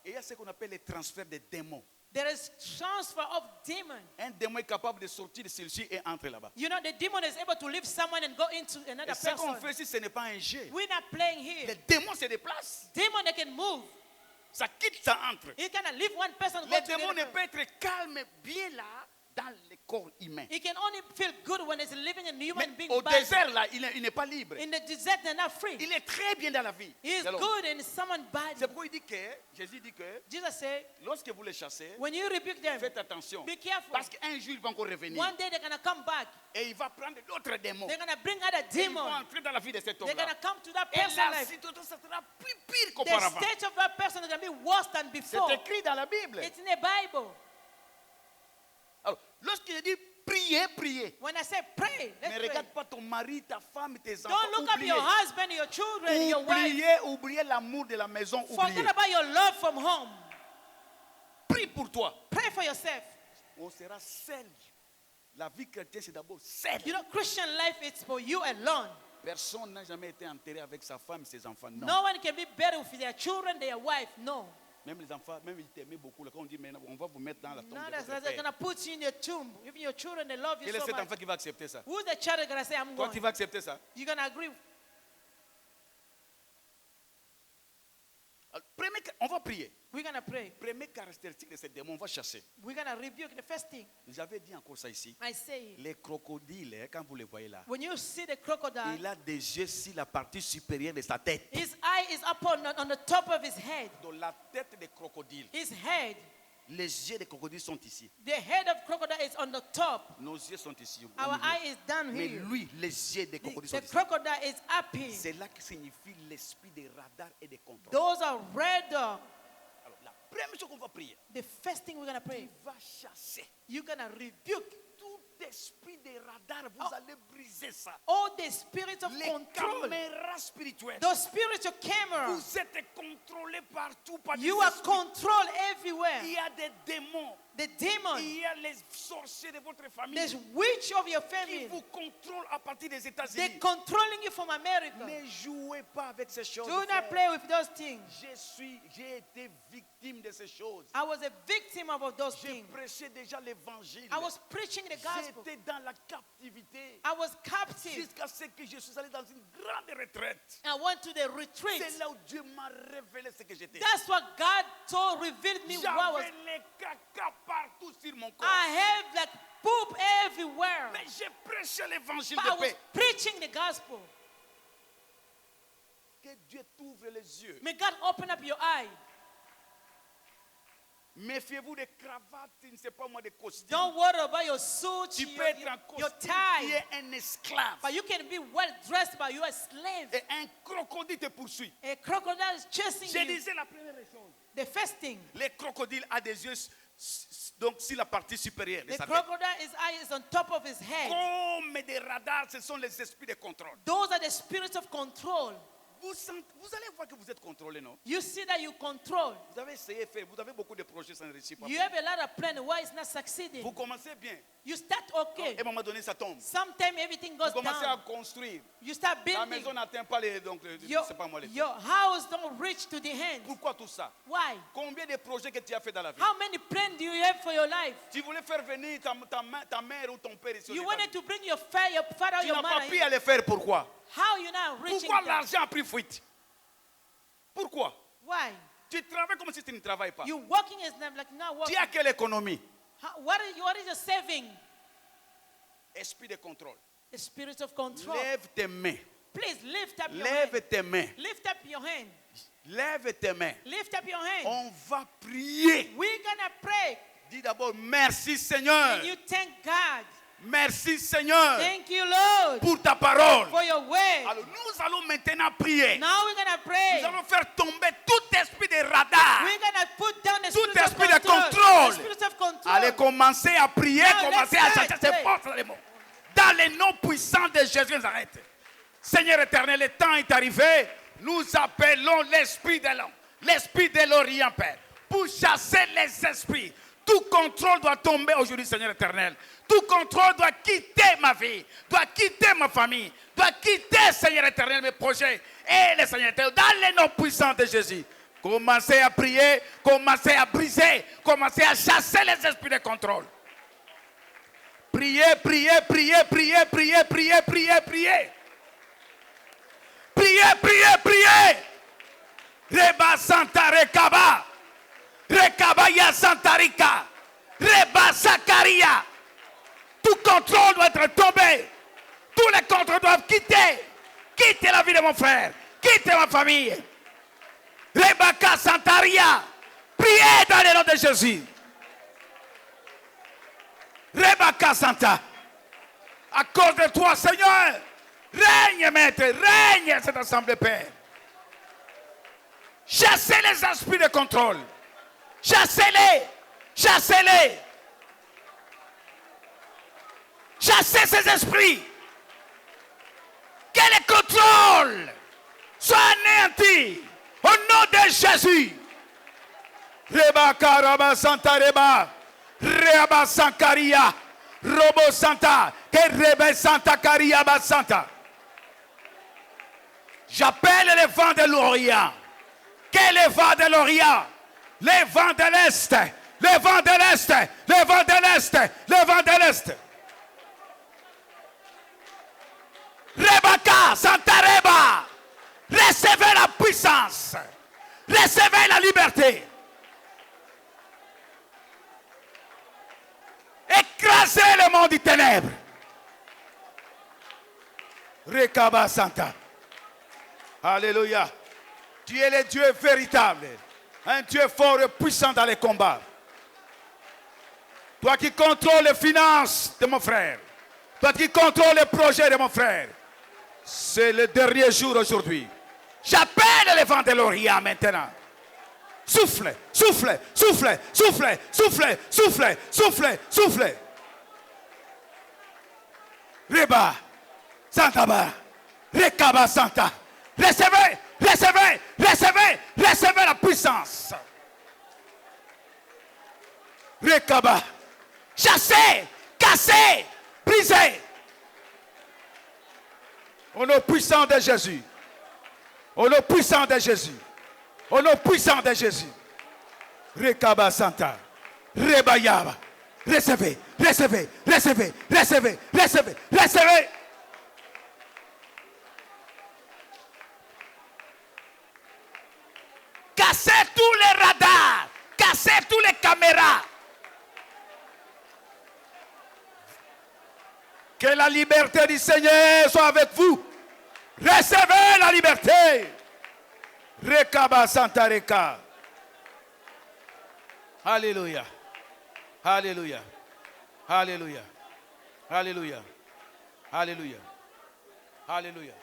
il y a ce qu'on appelle les transferts de démons. There is transfer of demon. Un démon est capable de sortir de celui-ci et entrer là-bas. You know, the demon is able to leave someone and go into another Et ce qu'on person. fait ici, ce n'est pas un jeu. We're not playing here. Les démons se déplacent. Demon, they can move. Ça quitte, ça entre. You cannot leave one person and go Les to démons the ne other. peuvent être calmes bien là, dans le corps humain. He can only feel good when he's living in human Mais being au body. désert, là, il n'est pas libre. In the desert, they're not free. Il est très bien dans la vie. He is de l'homme. good in someone's body. C'est pourquoi il dit que, Jésus dit que, Jesus said, lorsque vous les chassez, when you rebuke them, faites attention. be careful. Parce qu'un jour, il va encore revenir. One day they're going to come back. Et il va prendre d'autres démons. They're going to bring other Et ils vont demons. entrer dans la vie de cet They're going homme-là. to come to that Et person's la life. situation sera plus pire The qu'auparavant. state of that person is going to be worse than before. C'est écrit dans la Bible. It's in the Bible. Alors, lorsqu'il dit priez, priez. When I say pray, Ne let's pray. regarde pas ton mari, ta femme, tes enfants. Don't look at Oubliez. your husband, your children, your wife. Oubliez l'amour de la maison. Forget Oubliez. about your love from home. Prie pour toi. Pray for yourself. On sera seul. La vie chrétienne, c'est d'abord seul. You know, Christian life is for you alone. Personne n'a jamais été enterré avec sa femme et ses enfants. Non. No one can be buried with their children, their wife. No. Même les enfants, même ils t'aimaient beaucoup. Là, quand on dit, mais on va vous mettre dans la tombe No, de that's votre not going père. to put you in your tomb. Even your children, they love you Quel est so cet much. enfant qui va accepter ça? Who's the child going to say, I'm Toi, going? tu vas accepter ça? You're going to agree? Alors, on va prier. We're going to pray. Première caractéristique de ces démons, on va chasser. We're going to rebuke the first thing. J'avais dit encore ça ici. I say, Les crocodiles, hein, quand vous les voyez là, when you see the crocodile, il a des yeux sur la partie supérieure de sa tête. his eye is up on the top of his head. Dans la tête des crocodiles, His head, les yeux des crocodiles sont ici. the head of crocodile is on the top. Nos yeux sont ici. au Our milieu. eye is down Mais here. lui, les yeux des crocodiles sont The ici. crocodile is up here. C'est là que signifie l'esprit de radar et de contrôle. Those are red. Alors, la première chose qu'on va prier, The first thing we're going to tu pray, vas chasser you're going to rebuke tout esprit de radar. Vous allez briser ça. all the spirits of Les control. caméras spirituelles. Those spiritual cameras, Vous êtes contrôlés partout par des you are esprits. controlled everywhere. Il y a des démons. The demon, Il y a les sorciers de votre famille there's witch of your qui family. vous contrôlent à partir des They're États-Unis. controlling you from America. Ne jouez pas avec ces choses. Do not frère. play with those things. J'ai été victime de ces choses. I was a victim of those J'ai things. prêché déjà l'évangile. I was preaching the gospel. J'étais dans la captivité I was captive. jusqu'à ce que je suis allé dans une grande retraite. I went to the retreat. C'est là où Dieu m'a révélé ce que j'étais. That's what God told, revealed me what I was. J'avais les caca partout sur mon corps. I have like poop everywhere. Mais j'ai prêché l'évangile But I de was paix. preaching the gospel. Que Dieu t'ouvre les yeux. May God open up your eye. Méfiez-vous des cravates, je ne sais pas moi, des costumes. Don't worry about your suit, Tu your, peux être un your costume qui tie. est un esclave. But you can be well dressed, but you are a slave. Et un crocodile te poursuit. A crocodile is chasing Je you. disais la première chose. The first thing, Les crocodiles ont des yeux donc sur la partie supérieure de the sa tête. crocodile's eye is on top of his head. Comme des radars, ce sont les esprits de contrôle. Those are the spirits of control. Vous allez voir que vous êtes contrôlé, non? You see that you control. Vous avez essayé de faire, vous avez beaucoup de projets sans réussir. You have a lot of plans why it's not succeeding. Vous commencez bien. You start Et okay. à un moment donné, ça tombe. Sometimes everything Vous goes commencez à down. construire. You start La building. maison n'atteint pas les. Donc, Your, c'est pas moi les. your house don't reach to the hand. Pourquoi tout ça? Why? Combien de projets que tu as fait dans la vie? How many plans do you have for your life? Tu voulais faire venir ta mère ou ton père ici. aux You États-Unis. wanted to bring your father or Tu your n'as pas mother. pu aller faire. Pourquoi? How you now reaching Pourquoi them? l'argent a pris fuite? Pourquoi? Why? Tu travailles comme si tu ne travailles pas. You working as them like not Tu working. as quelle économie? What is your saving? Esprit de contrôle. The spirit of control. Lève tes mains. Please lift up your hand. Lève tes mains. Lift up your hand. Lève tes mains. Lift up your hand. On va prier. We're gonna pray. Dis d'abord merci Seigneur. And you thank God. Merci Seigneur Thank you, Lord, pour ta parole. for your word. Alors nous allons maintenant prier. Now we're gonna pray. Nous allons faire tomber tout esprit de radar. We're gonna put down the Tout spirit of esprit de control. contrôle. The spirit of control. Allez commencer à prier, Now, commencer let's à chercher pray. ses forces dans les mots. Dans les noms puissants de Jésus de Nazareth. Seigneur éternel, le temps est arrivé. Nous appelons l'esprit de l'homme, l'esprit de l'Orient, Père, pour chasser les esprits. Tout contrôle doit tomber aujourd'hui, Seigneur éternel. Tout contrôle doit quitter ma vie, doit quitter ma famille, doit quitter, Seigneur éternel, mes projets et les Seigneur éternel, dans les noms puissants de Jésus. Commencez à prier, commencez à briser, commencez à chasser les esprits de contrôle. Priez, priez, priez, priez, priez, priez, priez, priez. Priez, priez, priez. Reba Santa Rekaba. Rekaba ya Santa Rika. Reba Sakaria. Tout contrôle doit être tombé. Tous les contrôles doivent quitter. Quitter la vie de mon frère. Quitter ma famille. Rebecca Santaria. Priez dans le nom de Jésus. Rebecca Santa. À cause de toi, Seigneur. Règne, maître. Règne cette assemblée, Père. Chassez les esprits de contrôle. Chassez-les. Chassez-les. Chassez ces esprits. Que le contrôle soit anéanti au nom de Jésus. Reba Karaba Santa Reba. Reba Sankaria. Robo Santa. Que Rebe Santa Caria Santa. J'appelle les vents de l'Orient. Que les vents de l'Orient. Les vents de l'Est. Les vents de l'Est. Les vents de l'Est. Les vents de l'Est. Rebecca, Santa Reba, recevez la puissance, recevez la liberté. Écrasez le monde des ténèbres. Rekaba Santa. Alléluia. Tu es le Dieu véritable, un Dieu fort et puissant dans les combats. Toi qui contrôles les finances de mon frère, toi qui contrôles les projets de mon frère. C'est le dernier jour aujourd'hui. J'appelle les vents de l'Orient maintenant. Souffle, souffle, souffle, souffle, souffle, souffle, souffle, souffle. Reba, Santaba, Rekaba Santa. Recevez, recevez, recevez, recevez la puissance. Rekaba. Chassez, cassez, brisez. Au nom puissant de Jésus. Au nom puissant de Jésus. Au nom puissant de Jésus. Rekaba Santa. Rebayaba. Recevez, recevez, recevez, recevez, recevez, recevez. Cassez tous les radars. Cassez tous les caméras. Que la liberté du Seigneur soit avec vous. Recevez la liberté. Rekaba Santa Reka. Alléluia. Alléluia. Alléluia. Alléluia. Alléluia. Alléluia.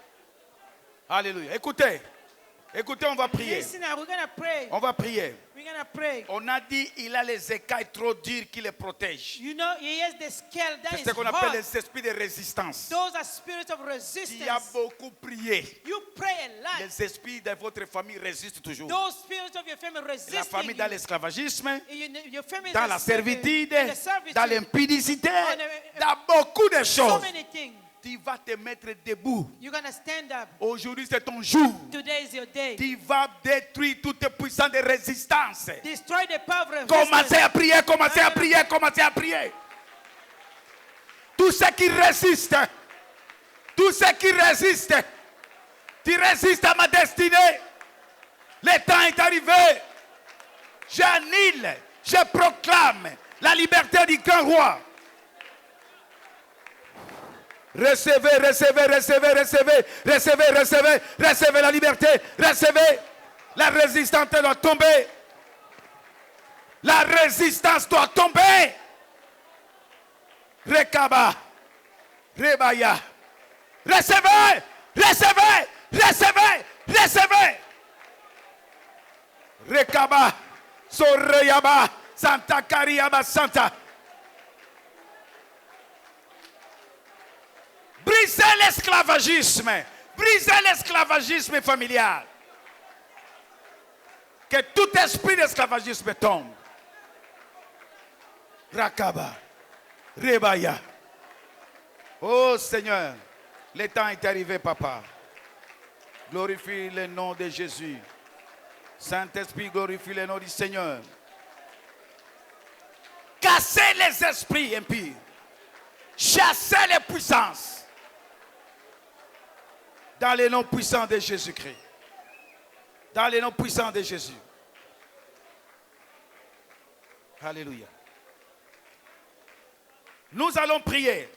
Alléluia. Écoutez. Écoutez, on va prier. Listen, now we're gonna pray. On va prier. We're gonna pray. On a dit il a les écailles trop dures qui les protègent. You know, he has the scale that C'est is ce qu'on appelle hard. les esprits de résistance. Those are spirits of Qui a resistance. beaucoup prié. You pray a lot. Les esprits de votre famille résistent toujours. Those spirits of your family La resisting famille dans you. l'esclavagisme, Your family is dans la a servant, servitude, in the servitude, dans l'impudicité, on dans beaucoup de so choses. many things. Tu vas te mettre debout. You're gonna stand up. Aujourd'hui, c'est ton jour. Today is your day. Tu vas détruire toute puissance de résistance. Destroy the power of Commencez resistance. à prier, commencez à prier, commencez à prier. Tout ce qui résiste, tout ce qui résiste, tu résistes à ma destinée. Le temps est arrivé. J'annule, je proclame la liberté du grand roi. Recevez, recevez, recevez, recevez, recevez, recevez, recevez la liberté, recevez. La résistance doit tomber. La résistance doit tomber. Rekaba, Rebaya. Recevez, recevez, recevez, recevez. Rekaba, Soreyaba, Santa Cariaba Santa. Brisez l'esclavagisme. Brisez l'esclavagisme familial. Que tout esprit d'esclavagisme tombe. Rakaba. Rebaya. Oh Seigneur, le temps est arrivé, Papa. Glorifie le nom de Jésus. Saint-Esprit, glorifie le nom du Seigneur. Cassez les esprits impies. Chassez les puissances. Dans le nom puissant de Jésus-Christ. Dans le nom puissant de Jésus. Alléluia. Nous allons prier.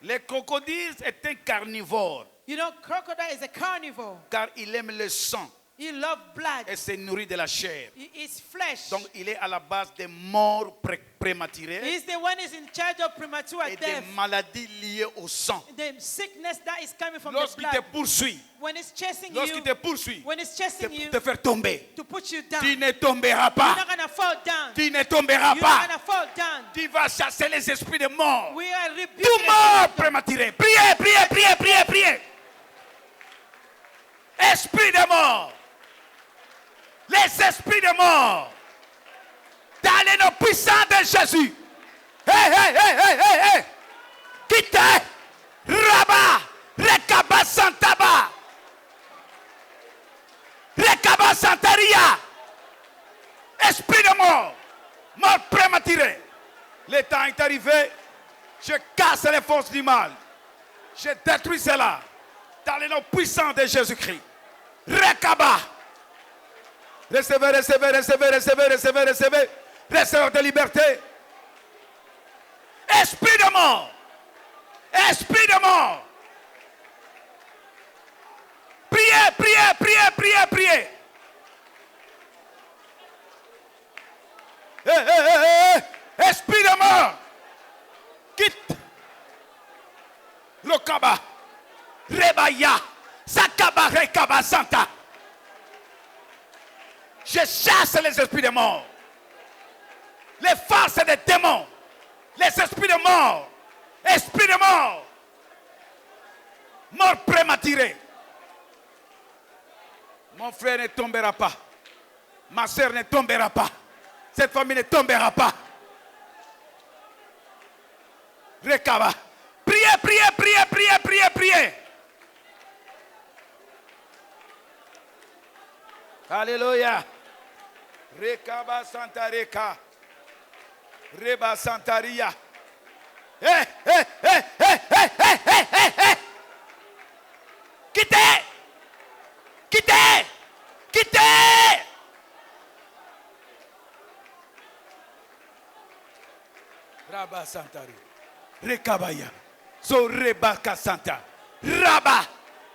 Les crocodiles est un carnivore You know, crocodile is a carnivore. car il aime le sang He loves blood. et se nourrit de la chair. He eats flesh. Donc il est à la base des morts prématurées He's the one who's in charge of premature et des death. maladies liées au sang. The sickness that is coming from the Lorsqu'il te blood. poursuit, When it's chasing lorsqu'il you, te poursuit, when it's chasing you te faire tomber, to put you down, tu you're ne tomberas not pas. gonna fall down. Tu ne tomberas You're not pas. gonna fall down. Tu vas chasser les esprits de mort. We are rebuking Tout the mort spirit of- prématuré. Priez, priez, priez, priez, priez. Esprit de mort. Les esprits de mort. Dans les noms puissants de Jésus. Hey, hey, hey, hey, hey, hey. Quittez. Rabat. Rekaba Santaba. Rekaba Santaria. Esprit de mort. Mort prématuré. Le temps est arrivé. Je casse les forces du mal. Je détruis cela. Dans les noms puissants de Jésus-Christ. Rekaba. Recevez, recevez, recevez, recevez, recevez, recevez. Recevez de liberté. Esprit de mort. Esprit de mort. Priez, priez, priez, priez, priez. Esprit de mort. Quitte. Lokaba. Rebaya. Sakaba Rekaba Santa. Je chasse les esprits de mort. Les forces des démons. Les esprits de mort. Esprit de mort. Mort prématurée. Mon frère ne tombera pas. Ma soeur ne tombera pas. Cette famille ne tombera pas. Rekaba. Priez, priez, priez, priez, priez, priez. Alléluia. Rekaba Santa Reka. Reba Santaria. Hé, hé, hé, hé, hé, hé, hé, hé, hé. Quittez. Quittez. Quittez. Raba Santari. Rekabaya. So Rebaka Santa. Raba.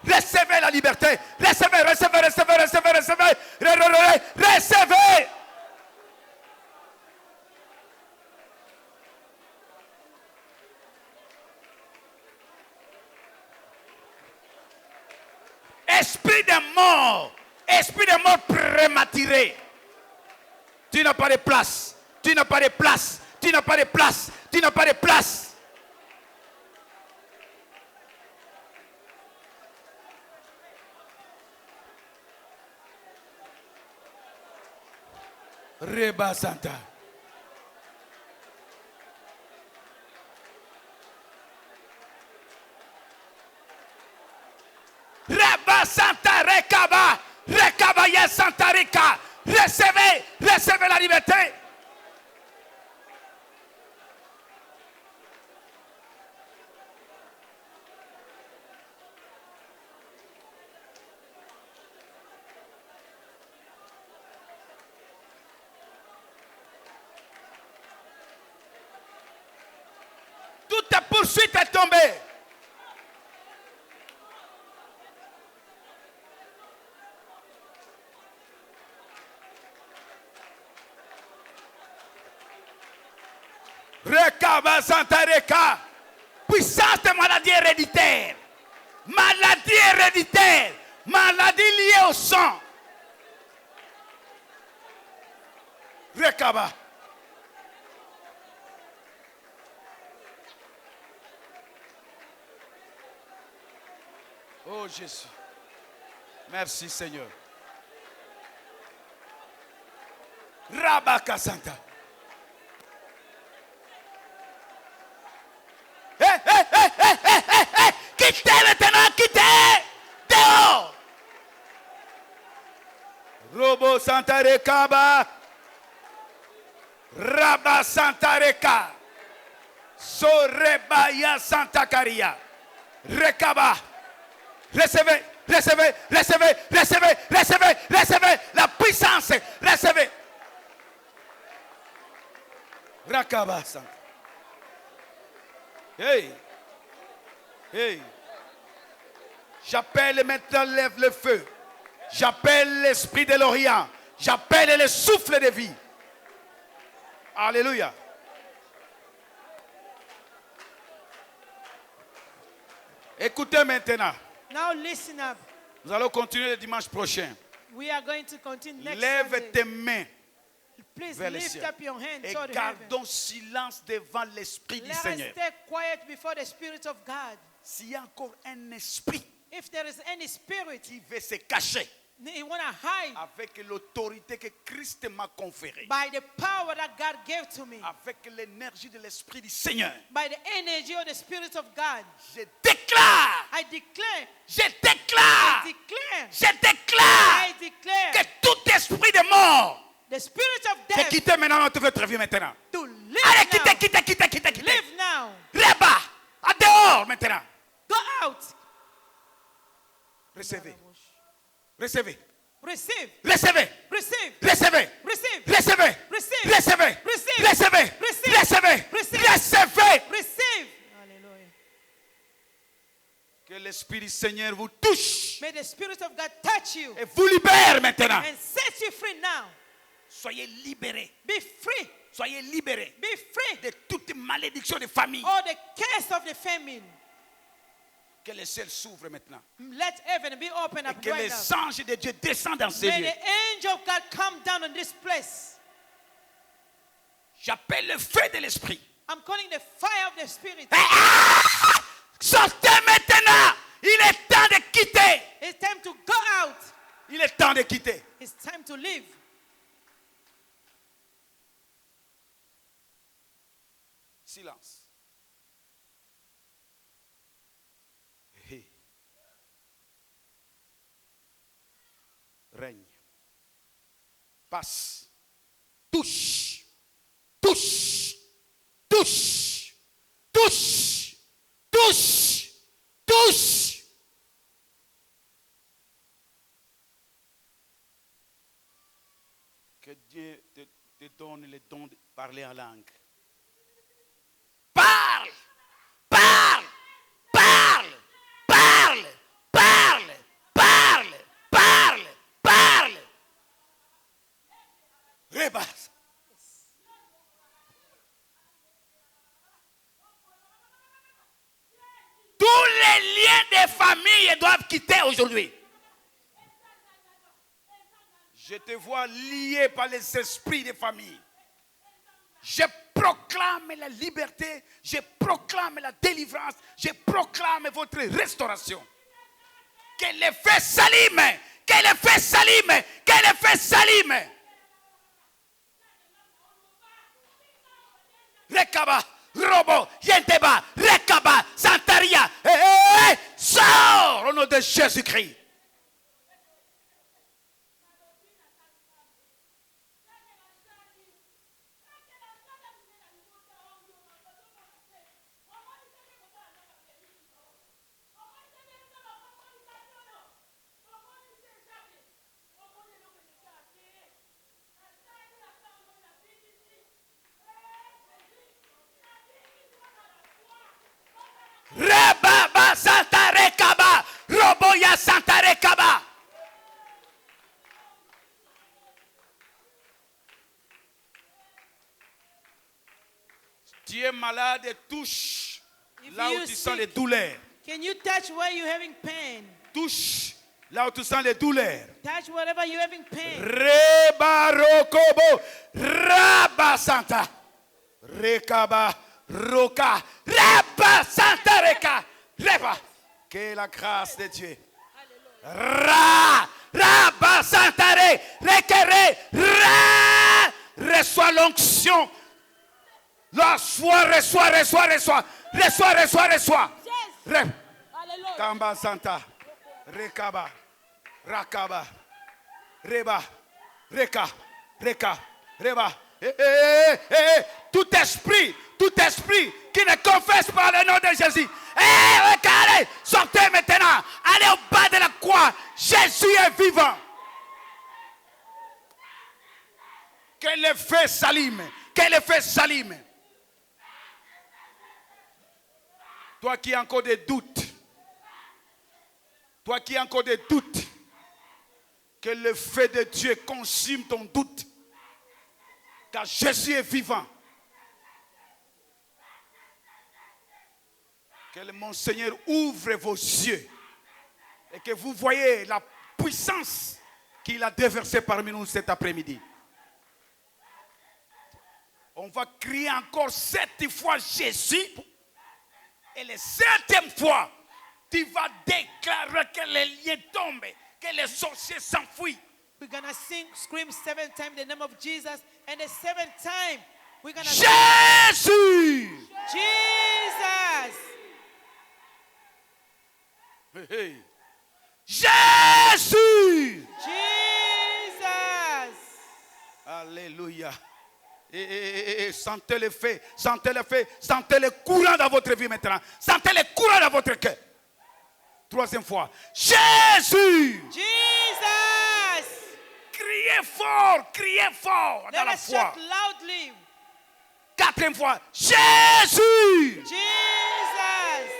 Recevez la liberté. Recevez, recevez, recevez, recevez, recevez. Recevez. Esprit de mort. Esprit de mort prématuré. Tu n'as pas de place. Tu n'as pas de place. Tu n'as pas de place. Tu n'as pas de place. Reba Santa. Reba Santa Rekaba. Rekaba Yes Santa Rika. Recevez, recevez la liberté. Toute ta poursuite est tombée. Rekaba Santa Reka. Puissance de maladie héréditaire. Maladie héréditaire. Maladie liée au sang. Rekaba. Oh Jésus. Merci Seigneur. Rabaka Santa. Quittez maintenant, quittez. Dehors. Robo Santa Rekaba. Rabba Santa Reka. Sorebaya Santa Caria. Rekaba. Recevez, recevez, recevez, recevez, recevez, recevez la puissance. Recevez. Rakaba Santa. Hey. Hey. J'appelle maintenant, lève le feu. J'appelle l'esprit de l'Orient. J'appelle le souffle de vie. Alléluia. Écoutez maintenant. Now listen up. Nous allons continuer le dimanche prochain. We are going to continue next Lève Sunday. tes mains Please vers le lift ciel up your hands et toward heaven. gardons silence devant l'esprit du Let us Seigneur. stay quiet before the Spirit of God. S'il y a encore un esprit If there is any spirit, qui veut se cacher you want to hide avec l'autorité que Christ m'a conférée, by the power that God gave to me, avec l'énergie de l'esprit du Seigneur, by the energy of the Spirit of God, je déclare, I declare, je déclare, I declare, je déclare I declare que tout esprit de mort the spirit of c'est death quitté maintenant notre vie maintenant. to live Allez, now. quittez. Live now. Là-bas, à dehors maintenant. Go out. Recevez. Receive. Recevez. Receive. Recevez. Receive. Recevez. Receive. Recevez. Receive. Recevez. Receive. Recevez. Receive. Recevez. Receive. Hallelujah. Que l'Esprit du Seigneur vous touche May the Spirit of God touch you et vous libère maintenant. and set you free now. Soyez libérés. Be free. Soyez libérés Be free. de toute malédiction de famille. All the curse of the famine. Que le ciel s'ouvre maintenant. Let heaven be open Et up que right les now. anges de Dieu descendent dans ces May lieux. the angel of God come down on this place. J'appelle le feu de l'Esprit. I'm calling the fire of the Spirit. Sortez maintenant. Il est temps de quitter. It's time to go out. Il est temps de quitter. It's time to live. Silence. Hey. Règne. Passe. Touche. Touche. Touche. Touche. Touche. Touche. Que Dieu te donne le don de parler en langue. Parle, parle, parle, parle, parle, parle, parle, parle. Rebasse. Tous les liens de famille doivent quitter aujourd'hui. Je te vois lié par les esprits de famille. Je proclame la liberté, je proclame la délivrance, je proclame votre restauration. Que le feu s'allume, que le feu s'allume, que le feu s'allume. Rekaba, Robo, Yenteba, Rekaba, Santaria, sors au nom de Jésus-Christ. Rebaba Santa Rekaba, Roboya Santa Rekaba. Tu es malade et touche If là où you're tu sens sick, les douleurs. can you touch where you're having pain? Touche là où tu sens les douleurs. Touch wherever you're having pain. Reba Rokobo, Raba Santa, Rekaba, Roka, Reba Santa Reka, Reba. Que la grâce de Dieu. Raba Santa Re, Rekere, reçois l'onction. Reçois. Kamba Santa, Rekaba, Rakaba, Reba, Reka, Reba. Tout esprit qui ne confesse pas le nom de Jésus, regardez, sortez maintenant, allez au bas de la croix. Jésus est vivant. Que le feu s'allume, que le feu s'allume. Toi qui as encore des doutes. Toi qui as encore des doutes. Que le feu de Dieu consume ton doute. Car Jésus est vivant. Que mon Seigneur ouvre vos yeux. Et que vous voyez la puissance qu'il a déversée parmi nous cet après-midi. On va crier encore 7 fois Jésus. Et la 7e fois, tu vas déclarer que les liens tombent, que les sorciers s'enfuient. We're going to scream 7 times the name of Jesus. And the 7th time, we're going to Jésus! Jesus! Hey, hey. Jésus! Jesus! Alléluia. Et sentez le feu, sentez le feu, sentez le courant dans votre vie maintenant. Sentez le courant dans votre cœur. 3e fois. Jésus! Jesus! Criez fort dans Let la us foi. shout loudly. 4e fois. Jésus! Jesus!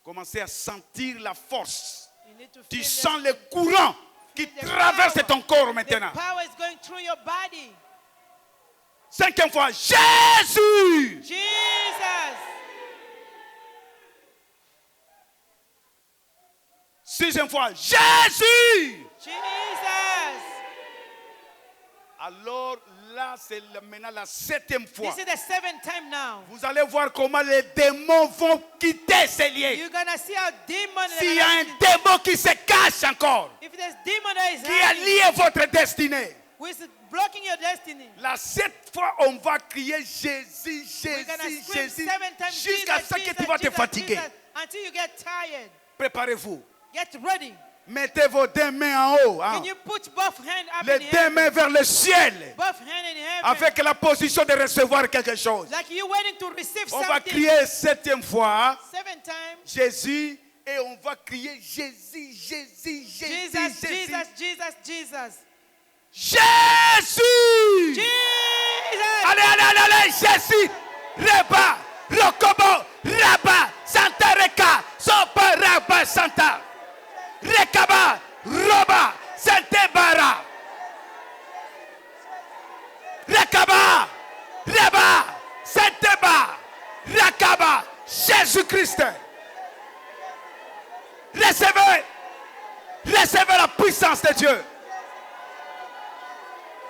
Commencez à sentir la force. You need to Tu feel sens le courant qui traverse ton corps the maintenant. power is going through your body. 5e fois. Jésus! Jesus! 6e fois. Jésus! Jesus! Alors là, c'est maintenant la 7e fois. This is the 7th time now. Vous allez voir comment les démons vont quitter ces liens. You're going to see how demon S'il y a un démon qui se cache encore, if there's demon that is qui a hiding, lié votre destinée, who is blocking your destiny. la 7 fois, on va crier Jésus, We're going to Jésus, scream Jésus, 7 times jusqu'à Jesus, ce que Jesus, tu vas te Jesus, fatiguer. Jesus, until you get tired. Préparez-vous. Get ready. Mettez vos 2 mains en haut. Hein. Can you put both hands up Les in 2 heaven? mains vers le ciel. Both hands in heaven. Avec la position de recevoir quelque chose. Like you waiting to receive On va something. crier 7e fois. 7 times. Jésus. Et on va crier Jésus, Jésus, Jésus, Jesus, Jésus. Jesus, Jesus, Jesus. Jésus! Jesus! Allez, allez, allez, allez, Jésus! Reba, Rokobo, Raba, Santa Reka, Sopa, Raba, Santa. Rekaba, Roba, Santebara. Rekaba, Reba, Santeba, Rakaba, Jésus-Christ. Recevez la puissance de Dieu.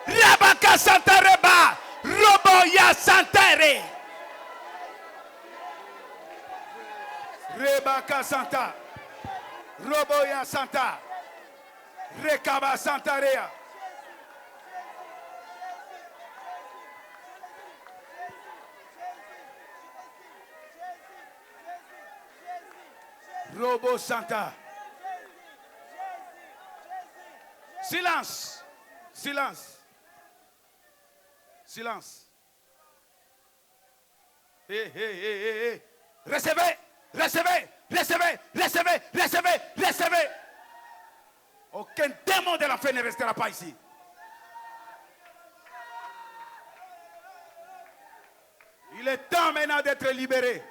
Rabaka Santa Reba, Roboya Santere. Rebaka Santa, Roboya Santa, Rekaba Santarea. Robo Santa. Silence. Silence. Silence. Hé, hé, hé, hé, hé. Recevez, recevez, recevez, recevez, recevez, recevez. Aucun démon de l'enfer ne restera pas ici. Il est temps maintenant d'être libéré.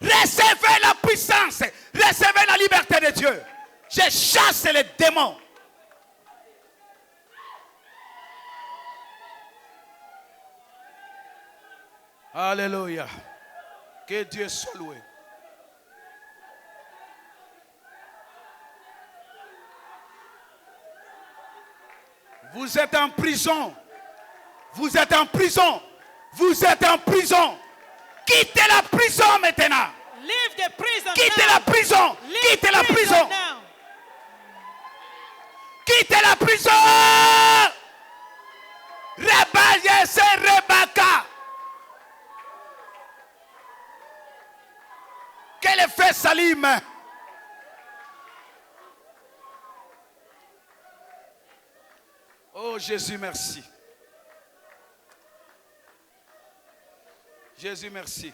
Recevez la puissance, recevez la liberté de Dieu. Je chasse les démons. Alléluia. Que Dieu soit loué. Vous êtes en prison. Vous êtes en prison. Vous êtes en prison. Quittez la prison maintenant. Leave the prison Quittez now. la prison. Leave Quittez la prison. now. Quittez la prison. Rebaye se rebaka. Quel effet Salim. Oh Jésus, merci. Jésus, merci.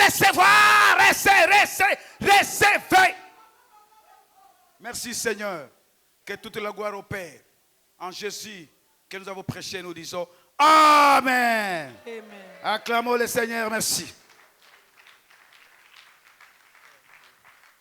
recevoir, recevez. Merci Seigneur. Que toute la gloire au Père. En Jésus que nous avons prêché, nous disons Amen. Amen. Acclamons le Seigneur, merci.